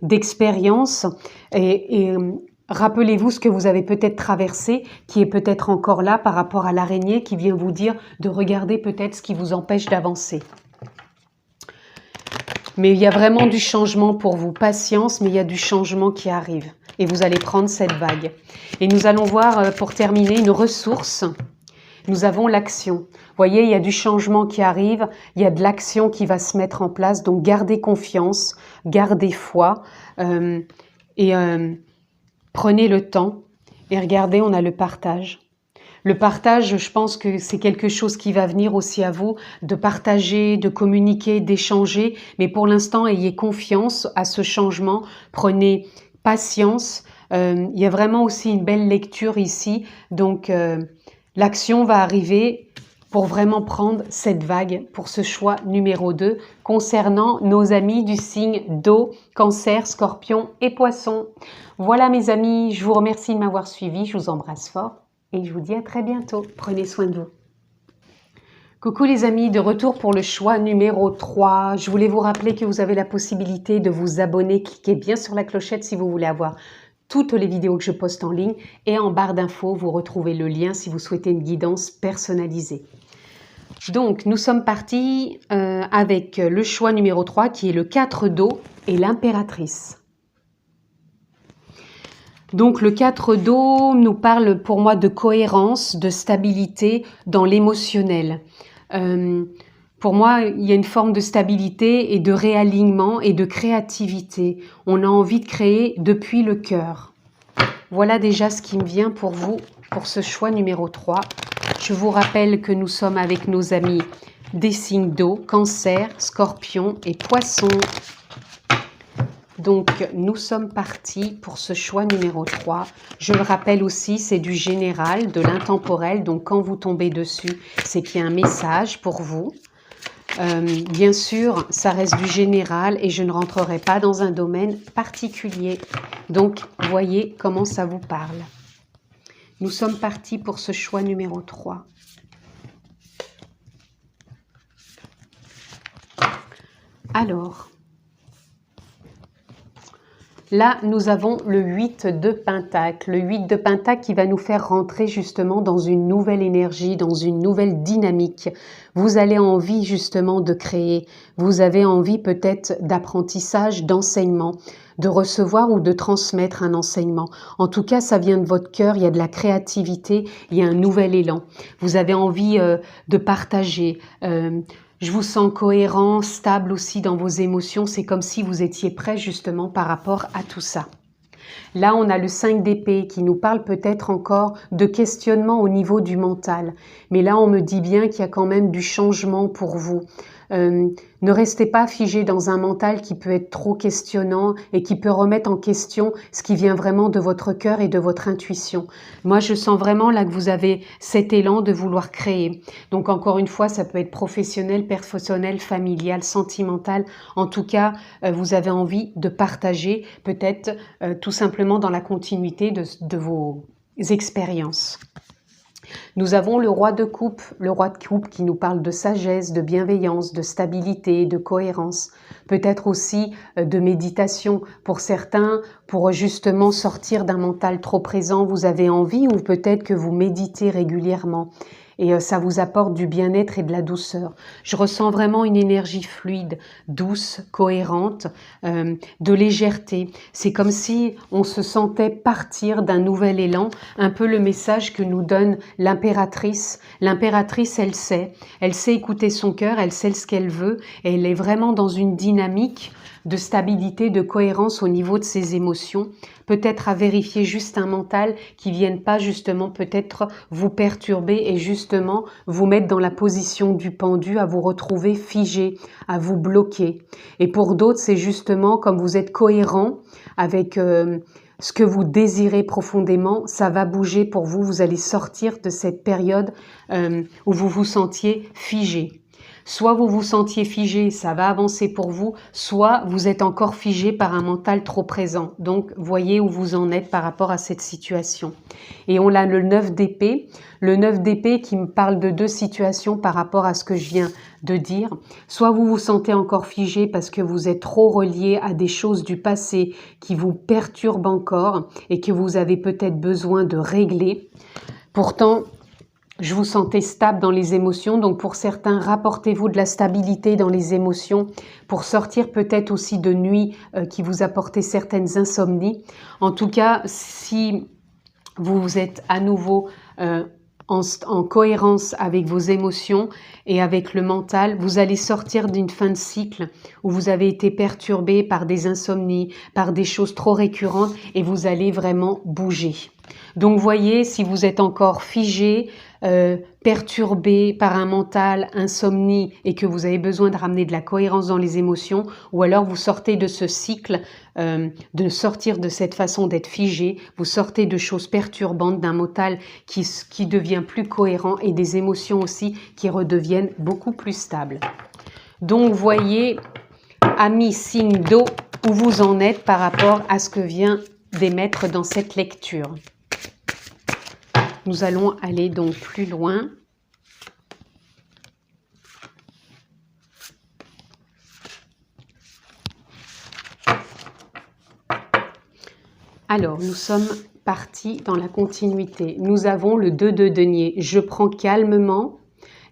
d'expérience et Rappelez-vous ce que vous avez peut-être traversé, qui est peut-être encore là par rapport à l'araignée qui vient vous dire de regarder peut-être ce qui vous empêche d'avancer. Mais il y a vraiment du changement pour vous. Patience, mais il y a du changement qui arrive. Et vous allez prendre cette vague. Et nous allons voir, pour terminer, une ressource. Nous avons l'action. Vous voyez, il y a du changement qui arrive, il y a de l'action qui va se mettre en place. Donc, gardez confiance, gardez foi prenez le temps. Et regardez, on a le partage. Le partage, je pense que c'est quelque chose qui va venir aussi à vous, de partager, de communiquer, d'échanger. Mais pour l'instant, ayez confiance à ce changement. Prenez patience. Il y a vraiment aussi une belle lecture ici. Donc, l'action va arriver pour vraiment prendre cette vague pour ce choix numéro 2 concernant nos amis du signe d'eau, Cancer, Scorpion et Poisson. Voilà mes amis, je vous remercie de m'avoir suivi, je vous embrasse fort et je vous dis à très bientôt. Prenez soin de vous. Coucou les amis, de retour pour le choix numéro 3. Je voulais vous rappeler que vous avez la possibilité de vous abonner. Cliquez bien sur la clochette si vous voulez avoir toutes les vidéos que je poste en ligne. Et en barre d'infos, vous retrouvez le lien si vous souhaitez une guidance personnalisée. Donc, nous sommes partis avec le choix numéro 3 qui est le 4 d'eau et l'impératrice. Donc le 4 d'eau nous parle pour moi de cohérence, de stabilité dans l'émotionnel. Pour moi, il y a une forme de stabilité et de réalignement et de créativité. On a envie de créer depuis le cœur. Voilà déjà ce qui me vient pour vous, pour ce choix numéro 3. Je vous rappelle que nous sommes avec nos amis des signes d'eau, Cancer, Scorpion et Poisson. Donc, nous sommes partis pour ce choix numéro 3. Je le rappelle aussi, c'est du général, de l'intemporel. Donc, quand vous tombez dessus, c'est qu'il y a un message pour vous. Bien sûr, ça reste du général et je ne rentrerai pas dans un domaine particulier. Donc, voyez comment ça vous parle. Nous sommes partis pour ce choix numéro 3. Alors... là, nous avons le 8 de Pentacle. Le 8 de Pentacle qui va nous faire rentrer justement dans une nouvelle énergie, dans une nouvelle dynamique. Vous avez envie justement de créer. Vous avez envie peut-être d'apprentissage, d'enseignement, de recevoir ou de transmettre un enseignement. En tout cas, ça vient de votre cœur, il y a de la créativité, il y a un nouvel élan. Vous avez envie de partager. Je vous sens cohérent, stable aussi dans vos émotions. C'est comme si vous étiez prêt justement par rapport à tout ça. Là, on a le 5 d'épée qui nous parle peut-être encore de questionnement au niveau du mental. Mais là, on me dit bien qu'il y a quand même du changement pour vous. Ne restez pas figé dans un mental qui peut être trop questionnant et qui peut remettre en question ce qui vient vraiment de votre cœur et de votre intuition. Moi, je sens vraiment là que vous avez cet élan de vouloir créer. Donc, encore une fois, ça peut être professionnel, personnel, familial, sentimental. En tout cas, vous avez envie de partager, peut-être tout simplement dans la continuité de vos expériences. Nous avons le roi de coupe qui nous parle de sagesse, de bienveillance, de stabilité, de cohérence, peut-être aussi de méditation pour certains, pour justement sortir d'un mental trop présent. Vous avez envie ou peut-être que vous méditez régulièrement et ça vous apporte du bien-être et de la douceur. Je ressens vraiment une énergie fluide, douce, cohérente, de légèreté. C'est comme si on se sentait partir d'un nouvel élan, un peu le message que nous donne l'impératrice. L'impératrice, elle sait écouter son cœur, elle sait ce qu'elle veut et elle est vraiment dans une dynamique de stabilité, de cohérence au niveau de ses émotions, peut-être à vérifier juste un mental qui ne vienne pas justement peut-être vous perturber et justement vous mettre dans la position du pendu, à vous retrouver figé, à vous bloquer. Et pour d'autres, c'est justement comme vous êtes cohérent avec ce que vous désirez profondément, ça va bouger pour vous, vous allez sortir de cette période où vous vous sentiez figé. Soit vous vous sentiez figé, ça va avancer pour vous, soit vous êtes encore figé par un mental trop présent. Donc, voyez où vous en êtes par rapport à cette situation. Et on a le 9 d'épée. Le 9 d'épée qui me parle de deux situations par rapport à ce que je viens de dire. Soit vous vous sentez encore figé parce que vous êtes trop relié à des choses du passé qui vous perturbent encore et que vous avez peut-être besoin de régler. Pourtant, je vous sentais stable dans les émotions, donc pour certains, rapportez-vous de la stabilité dans les émotions pour sortir peut-être aussi de nuits qui vous apportaient certaines insomnies. En tout cas, si vous êtes à nouveau en cohérence avec vos émotions et avec le mental, vous allez sortir d'une fin de cycle où vous avez été perturbé par des insomnies, par des choses trop récurrentes et vous allez vraiment bouger. Donc voyez, si vous êtes encore figé, perturbé par un mental, insomnie et que vous avez besoin de ramener de la cohérence dans les émotions, ou alors vous sortez de ce cycle, de sortir de cette façon d'être figé, vous sortez de choses perturbantes, d'un mental qui devient plus cohérent et des émotions aussi qui redeviennent beaucoup plus stables. Donc voyez, amis signe d'eau, où vous en êtes par rapport à ce que vient d'émettre dans cette lecture. Nous allons aller donc plus loin. Alors, nous sommes partis dans la continuité. Nous avons le 2 de denier. Je prends calmement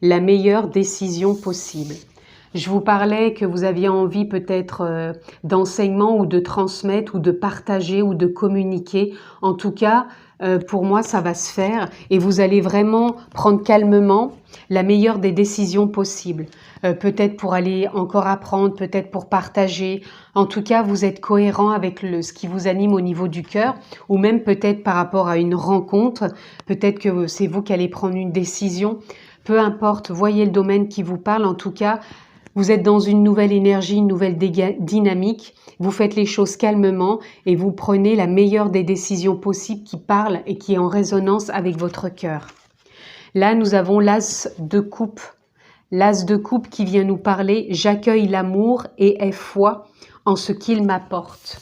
la meilleure décision possible. Je vous parlais que vous aviez envie peut-être d'enseignement ou de transmettre ou de partager ou de communiquer. En tout cas, pour moi, ça va se faire et vous allez vraiment prendre calmement la meilleure des décisions possibles. Peut-être pour aller encore apprendre, peut-être pour partager. En tout cas, vous êtes cohérent avec ce qui vous anime au niveau du cœur ou même peut-être par rapport à une rencontre. Peut-être que c'est vous qui allez prendre une décision. Peu importe, voyez le domaine qui vous parle. En tout cas, vous êtes dans une nouvelle énergie, une nouvelle dynamique. Vous faites les choses calmement et vous prenez la meilleure des décisions possibles qui parlent et qui est en résonance avec votre cœur. Là, nous avons l'as de coupe. L'as de coupe qui vient nous parler « J'accueille l'amour et ai foi en ce qu'il m'apporte ».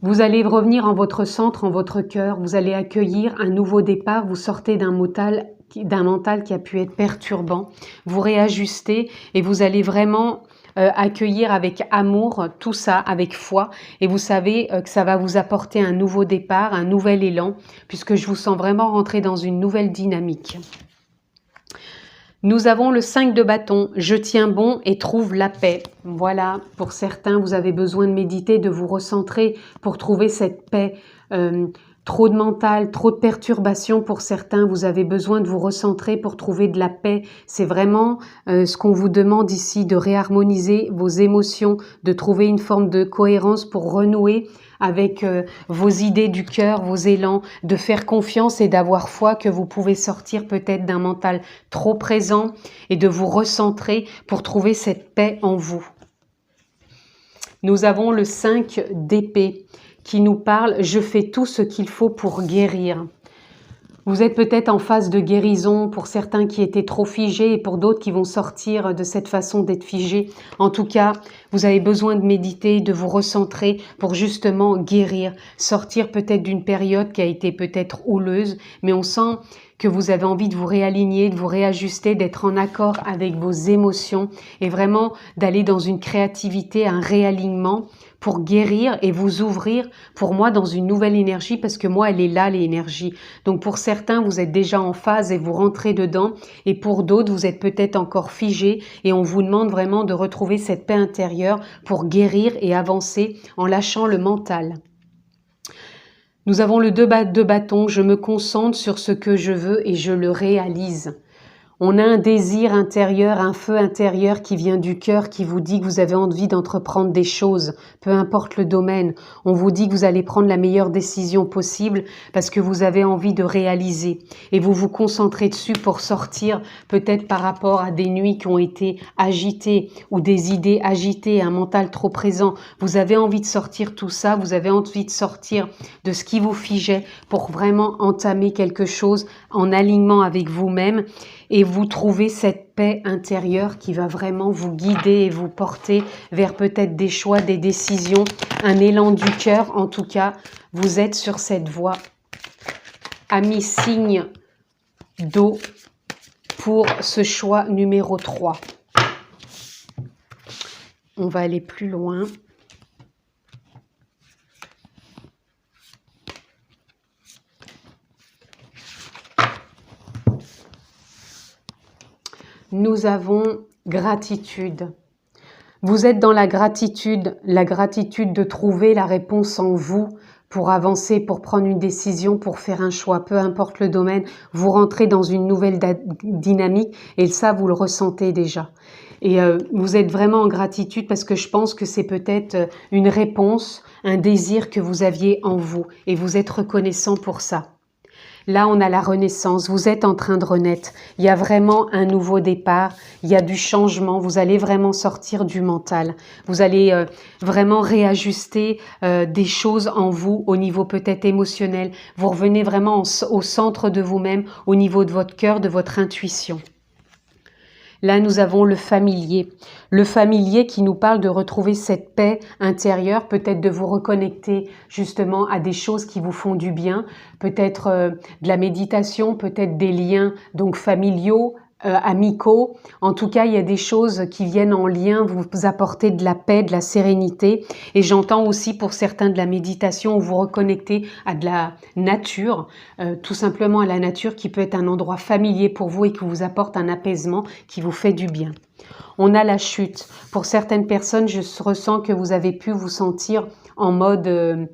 Vous allez revenir en votre centre, en votre cœur. Vous allez accueillir un nouveau départ. Vous sortez d'un mental qui a pu être perturbant. Vous réajustez et vous allez vraiment accueillir avec amour tout ça, avec foi. Et vous savez que ça va vous apporter un nouveau départ, un nouvel élan, puisque je vous sens vraiment rentrer dans une nouvelle dynamique. Nous avons le 5 de bâton. Je tiens bon et trouve la paix. Voilà, pour certains, vous avez besoin de méditer, de vous recentrer pour trouver cette paix. Trop de mental, trop de perturbations pour certains, vous avez besoin de vous recentrer pour trouver de la paix. C'est vraiment ce qu'on vous demande ici, de réharmoniser vos émotions, de trouver une forme de cohérence pour renouer avec vos idées du cœur, vos élans, de faire confiance et d'avoir foi que vous pouvez sortir peut-être d'un mental trop présent et de vous recentrer pour trouver cette paix en vous. Nous avons le 5 d'épée qui nous parle « Je fais tout ce qu'il faut pour guérir ». Vous êtes peut-être en phase de guérison pour certains qui étaient trop figés et pour d'autres qui vont sortir de cette façon d'être figés. En tout cas, vous avez besoin de méditer, de vous recentrer pour justement guérir, sortir peut-être d'une période qui a été peut-être houleuse, mais on sent que vous avez envie de vous réaligner, de vous réajuster, d'être en accord avec vos émotions et vraiment d'aller dans une créativité, un réalignement pour guérir et vous ouvrir, pour moi, dans une nouvelle énergie, parce que moi, elle est là, l'énergie. Donc, pour certains, vous êtes déjà en phase et vous rentrez dedans, et pour d'autres, vous êtes peut-être encore figés, et on vous demande vraiment de retrouver cette paix intérieure pour guérir et avancer en lâchant le mental. Nous avons le 2 de bâton, je me concentre sur ce que je veux et je le réalise. On a un désir intérieur, un feu intérieur qui vient du cœur, qui vous dit que vous avez envie d'entreprendre des choses, peu importe le domaine. On vous dit que vous allez prendre la meilleure décision possible parce que vous avez envie de réaliser. Et vous vous concentrez dessus pour sortir peut-être par rapport à des nuits qui ont été agitées ou des idées agitées, un mental trop présent. Vous avez envie de sortir tout ça, vous avez envie de sortir de ce qui vous figeait pour vraiment entamer quelque chose en alignement avec vous-même. et vous trouvez cette paix intérieure qui va vraiment vous guider et vous porter vers peut-être des choix, des décisions, un élan du cœur. En tout cas, vous êtes sur cette voie. Amis signe d'eau pour ce choix numéro 3. On va aller plus loin. Nous avons gratitude. Vous êtes dans la gratitude de trouver la réponse en vous pour avancer, pour prendre une décision, pour faire un choix, peu importe le domaine. Vous rentrez dans une nouvelle dynamique et ça, vous le ressentez déjà. Et vous êtes vraiment en gratitude parce que je pense que c'est peut-être une réponse, un désir que vous aviez en vous et vous êtes reconnaissant pour ça. Là, on a la renaissance, vous êtes en train de renaître. Il y a vraiment un nouveau départ, il y a du changement, vous allez vraiment sortir du mental. Vous allez vraiment réajuster des choses en vous au niveau peut-être émotionnel. Vous revenez vraiment au centre de vous-même, au niveau de votre cœur, de votre intuition. Là, nous avons le familier. Le familier qui nous parle de retrouver cette paix intérieure, peut-être de vous reconnecter justement à des choses qui vous font du bien, peut-être de la méditation, peut-être des liens donc familiaux, amicaux. En tout cas, il y a des choses qui viennent en lien, vous apporter de la paix, de la sérénité. Et j'entends aussi pour certains de la méditation où vous reconnectez à de la nature, tout simplement à la nature qui peut être un endroit familier pour vous et qui vous apporte un apaisement qui vous fait du bien. On a la chute. Pour certaines personnes, je ressens que vous avez pu vous sentir en mode...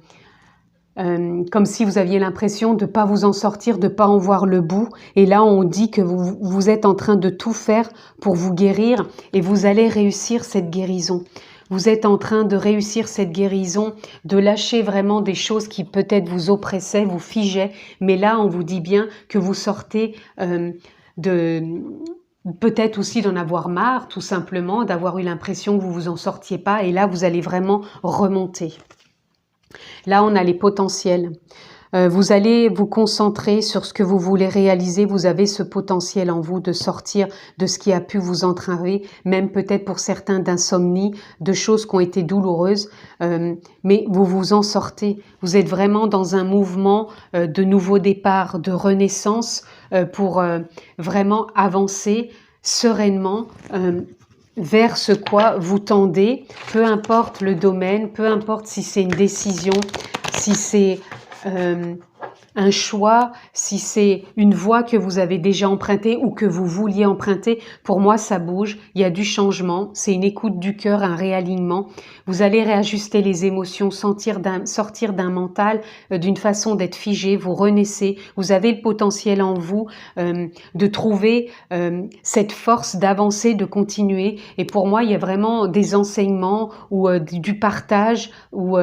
comme si vous aviez l'impression de ne pas vous en sortir, de ne pas en voir le bout. Et là, on dit que vous êtes en train de tout faire pour vous guérir et vous allez réussir cette guérison. Vous êtes en train de réussir cette guérison, de lâcher vraiment des choses qui peut-être vous oppressaient, vous figeaient. Mais là, on vous dit bien que vous sortez peut-être aussi d'en avoir marre, tout simplement, d'avoir eu l'impression que vous vous en sortiez pas. Et là, vous allez vraiment remonter. Là, on a les potentiels. Vous allez vous concentrer sur ce que vous voulez réaliser. Vous avez ce potentiel en vous de sortir de ce qui a pu vous entraver, même peut-être pour certains d'insomnie, de choses qui ont été douloureuses. Mais vous vous en sortez. Vous êtes vraiment dans un mouvement de nouveau départ, de renaissance pour vraiment avancer sereinement vers ce quoi vous tendez, peu importe le domaine, peu importe si c'est une décision, si c'est un choix, si c'est une voie que vous avez déjà empruntée ou que vous vouliez emprunter. Pour moi, ça bouge, il y a du changement, c'est une écoute du cœur, un réalignement. Vous allez réajuster les émotions, sortir d'un mental, d'une façon d'être figé, vous renaissez, vous avez le potentiel en vous de trouver cette force d'avancer, de continuer. Et pour moi, il y a vraiment des enseignements ou du partage ou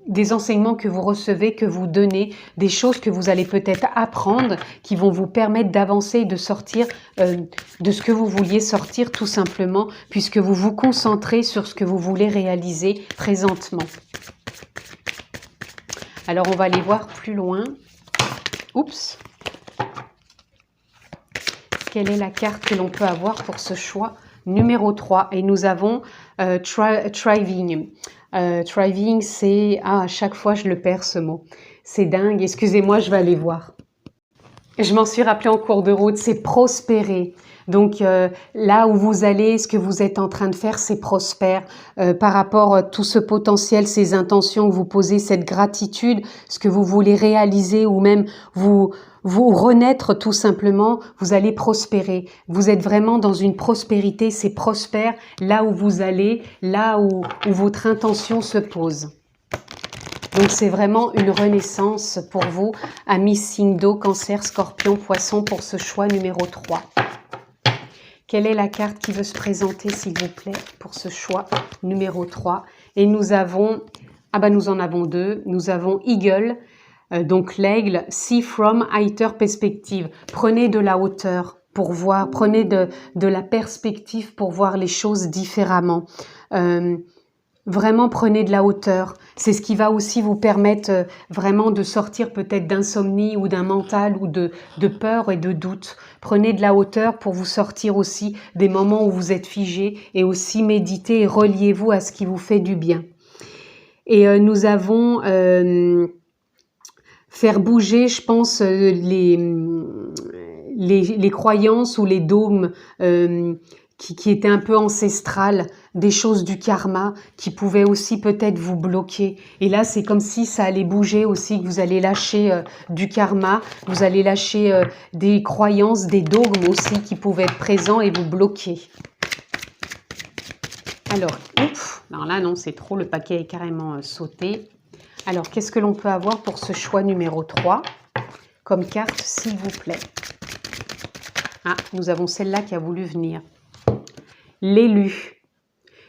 des enseignements que vous recevez, que vous donnez, des choses que vous allez peut-être apprendre qui vont vous permettre d'avancer et de sortir de ce que vous vouliez sortir tout simplement puisque vous vous concentrez sur ce que vous voulez réaliser présentement. Alors on va aller voir plus loin. Oups! Quelle est la carte que l'on peut avoir pour ce choix numéro 3? Et nous avons Thriving. Thriving, c'est... Ah, à chaque fois, je le perds ce mot. C'est dingue. Excusez-moi, je vais aller voir. Je m'en suis rappelé en cours de route. C'est prospérer. Donc, là où vous allez, ce que vous êtes en train de faire, c'est prospère. Par rapport à tout ce potentiel, ces intentions que vous posez, cette gratitude, ce que vous voulez réaliser ou même vous renaître tout simplement, vous allez prospérer. Vous êtes vraiment dans une prospérité, c'est prospère là où vous allez, là où votre intention se pose. Donc c'est vraiment une renaissance pour vous, amis signe d'eau, cancer, scorpion, poisson, pour ce choix numéro 3. Quelle est la carte qui veut se présenter, s'il vous plaît, pour ce choix numéro 3? Et nous avons, nous en avons deux, nous avons Eagle, donc l'aigle, See from higher perspective. Prenez de la hauteur pour voir, prenez de la perspective pour voir les choses différemment. Vraiment, prenez de la hauteur. C'est ce qui va aussi vous permettre vraiment de sortir peut-être d'insomnie ou d'un mental ou de peur et de doute. Prenez de la hauteur pour vous sortir aussi des moments où vous êtes figé et aussi méditez et reliez-vous à ce qui vous fait du bien. Et nous avons faire bouger, je pense, les croyances ou les dogmes qui étaient un peu ancestrales, des choses du karma qui pouvaient aussi peut-être vous bloquer. Et là, c'est comme si ça allait bouger aussi, que vous allez lâcher du karma, vous allez lâcher des croyances, des dogmes aussi qui pouvaient être présents et vous bloquer. Alors, ouf, non là non, c'est trop, le paquet est carrément sauté. Alors, qu'est-ce que l'on peut avoir pour ce choix numéro 3 comme carte, s'il vous plaît? Ah, nous avons celle-là qui a voulu venir. L'élu.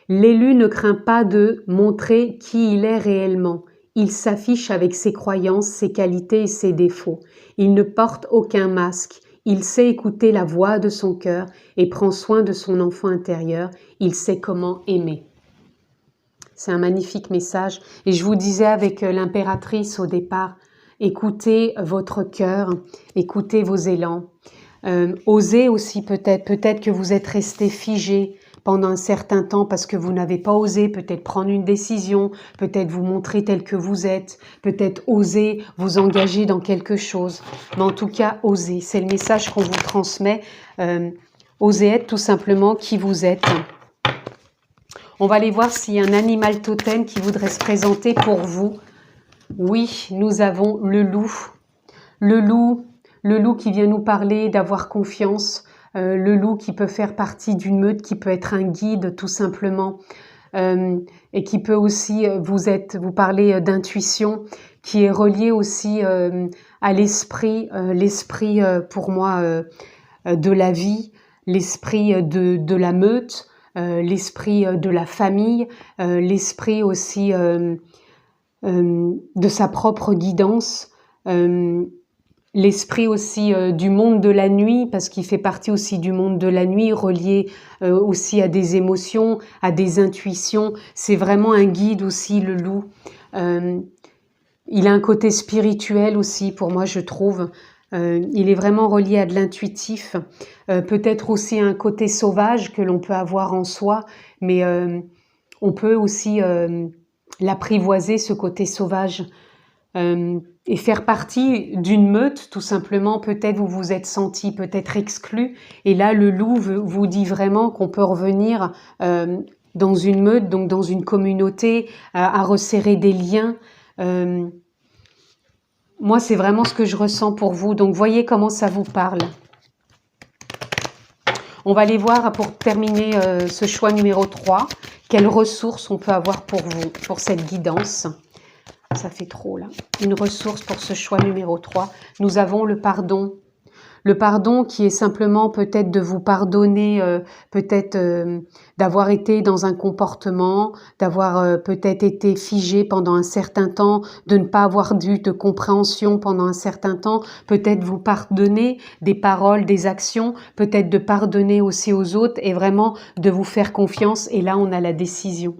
L'élu ne craint pas de montrer qui il est réellement. Il s'affiche avec ses croyances, ses qualités et ses défauts. Il ne porte aucun masque. Il sait écouter la voix de son cœur et prend soin de son enfant intérieur. Il sait comment aimer. C'est un magnifique message. Et je vous disais avec l'impératrice au départ, écoutez votre cœur, écoutez vos élans. Osez aussi peut-être que vous êtes resté figé pendant un certain temps parce que vous n'avez pas osé peut-être prendre une décision, peut-être vous montrer tel que vous êtes, peut-être oser vous engager dans quelque chose. Mais en tout cas, osez. C'est le message qu'on vous transmet. Osez être tout simplement qui vous êtes. On va aller voir s'il y a un animal totem qui voudrait se présenter pour vous. Oui, nous avons le loup. Le loup qui vient nous parler d'avoir confiance. Le loup qui peut faire partie d'une meute, qui peut être un guide tout simplement. Et qui peut aussi vous parler d'intuition, qui est relié aussi à l'esprit. L'esprit pour moi de la vie, l'esprit de la meute. L'esprit de la famille, l'esprit aussi de sa propre guidance, l'esprit aussi du monde de la nuit, parce qu'il fait partie aussi du monde de la nuit, relié aussi à des émotions, à des intuitions. C'est vraiment un guide aussi, le loup. Il a un côté spirituel aussi, pour moi, je trouve. Il est vraiment relié à de l'intuitif, peut-être aussi un côté sauvage que l'on peut avoir en soi, mais on peut aussi l'apprivoiser, ce côté sauvage, et faire partie d'une meute, tout simplement. Peut-être vous vous êtes senti peut-être exclu, et là le loup vous dit vraiment qu'on peut revenir dans une meute, donc dans une communauté, à resserrer des liens. Moi, c'est vraiment ce que je ressens pour vous. Donc, voyez comment ça vous parle. On va aller voir, pour terminer ce choix numéro 3, quelles ressources on peut avoir pour vous, pour cette guidance. Ça fait trop, là. Une ressource pour ce choix numéro 3. Nous avons le pardon. Le pardon qui est simplement peut-être de vous pardonner, peut-être d'avoir été dans un comportement, d'avoir peut-être été figé pendant un certain temps, de ne pas avoir eu de compréhension pendant un certain temps, peut-être vous pardonner des paroles, des actions, peut-être de pardonner aussi aux autres et vraiment de vous faire confiance. Et là, on a la décision.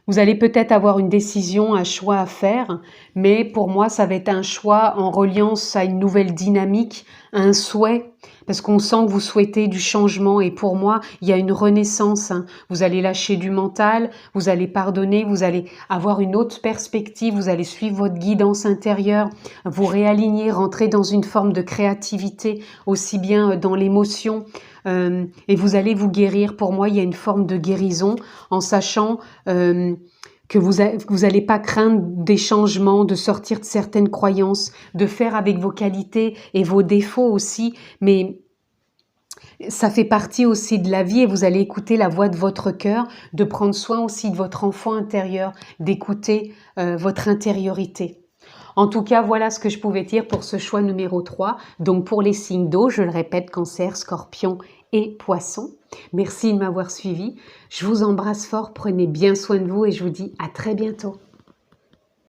Vous allez peut-être avoir une décision, un choix à faire, mais pour moi, ça va être un choix en reliance à une nouvelle dynamique, un souhait, parce qu'on sent que vous souhaitez du changement. Et pour moi, il y a une renaissance. Vous allez lâcher du mental, vous allez pardonner, vous allez avoir une autre perspective, vous allez suivre votre guidance intérieure, vous réaligner, rentrer dans une forme de créativité, aussi bien dans l'émotion, et vous allez vous guérir. Pour moi, il y a une forme de guérison en sachant que vous n'allez pas craindre des changements, de sortir de certaines croyances, de faire avec vos qualités et vos défauts aussi, mais ça fait partie aussi de la vie et vous allez écouter la voix de votre cœur, de prendre soin aussi de votre enfant intérieur, d'écouter votre intériorité. En tout cas, voilà ce que je pouvais dire pour ce choix numéro 3. Donc pour les signes d'eau, je le répète, Cancer, Scorpion et Poisson. Merci de m'avoir suivi. Je vous embrasse fort, prenez bien soin de vous et je vous dis à très bientôt.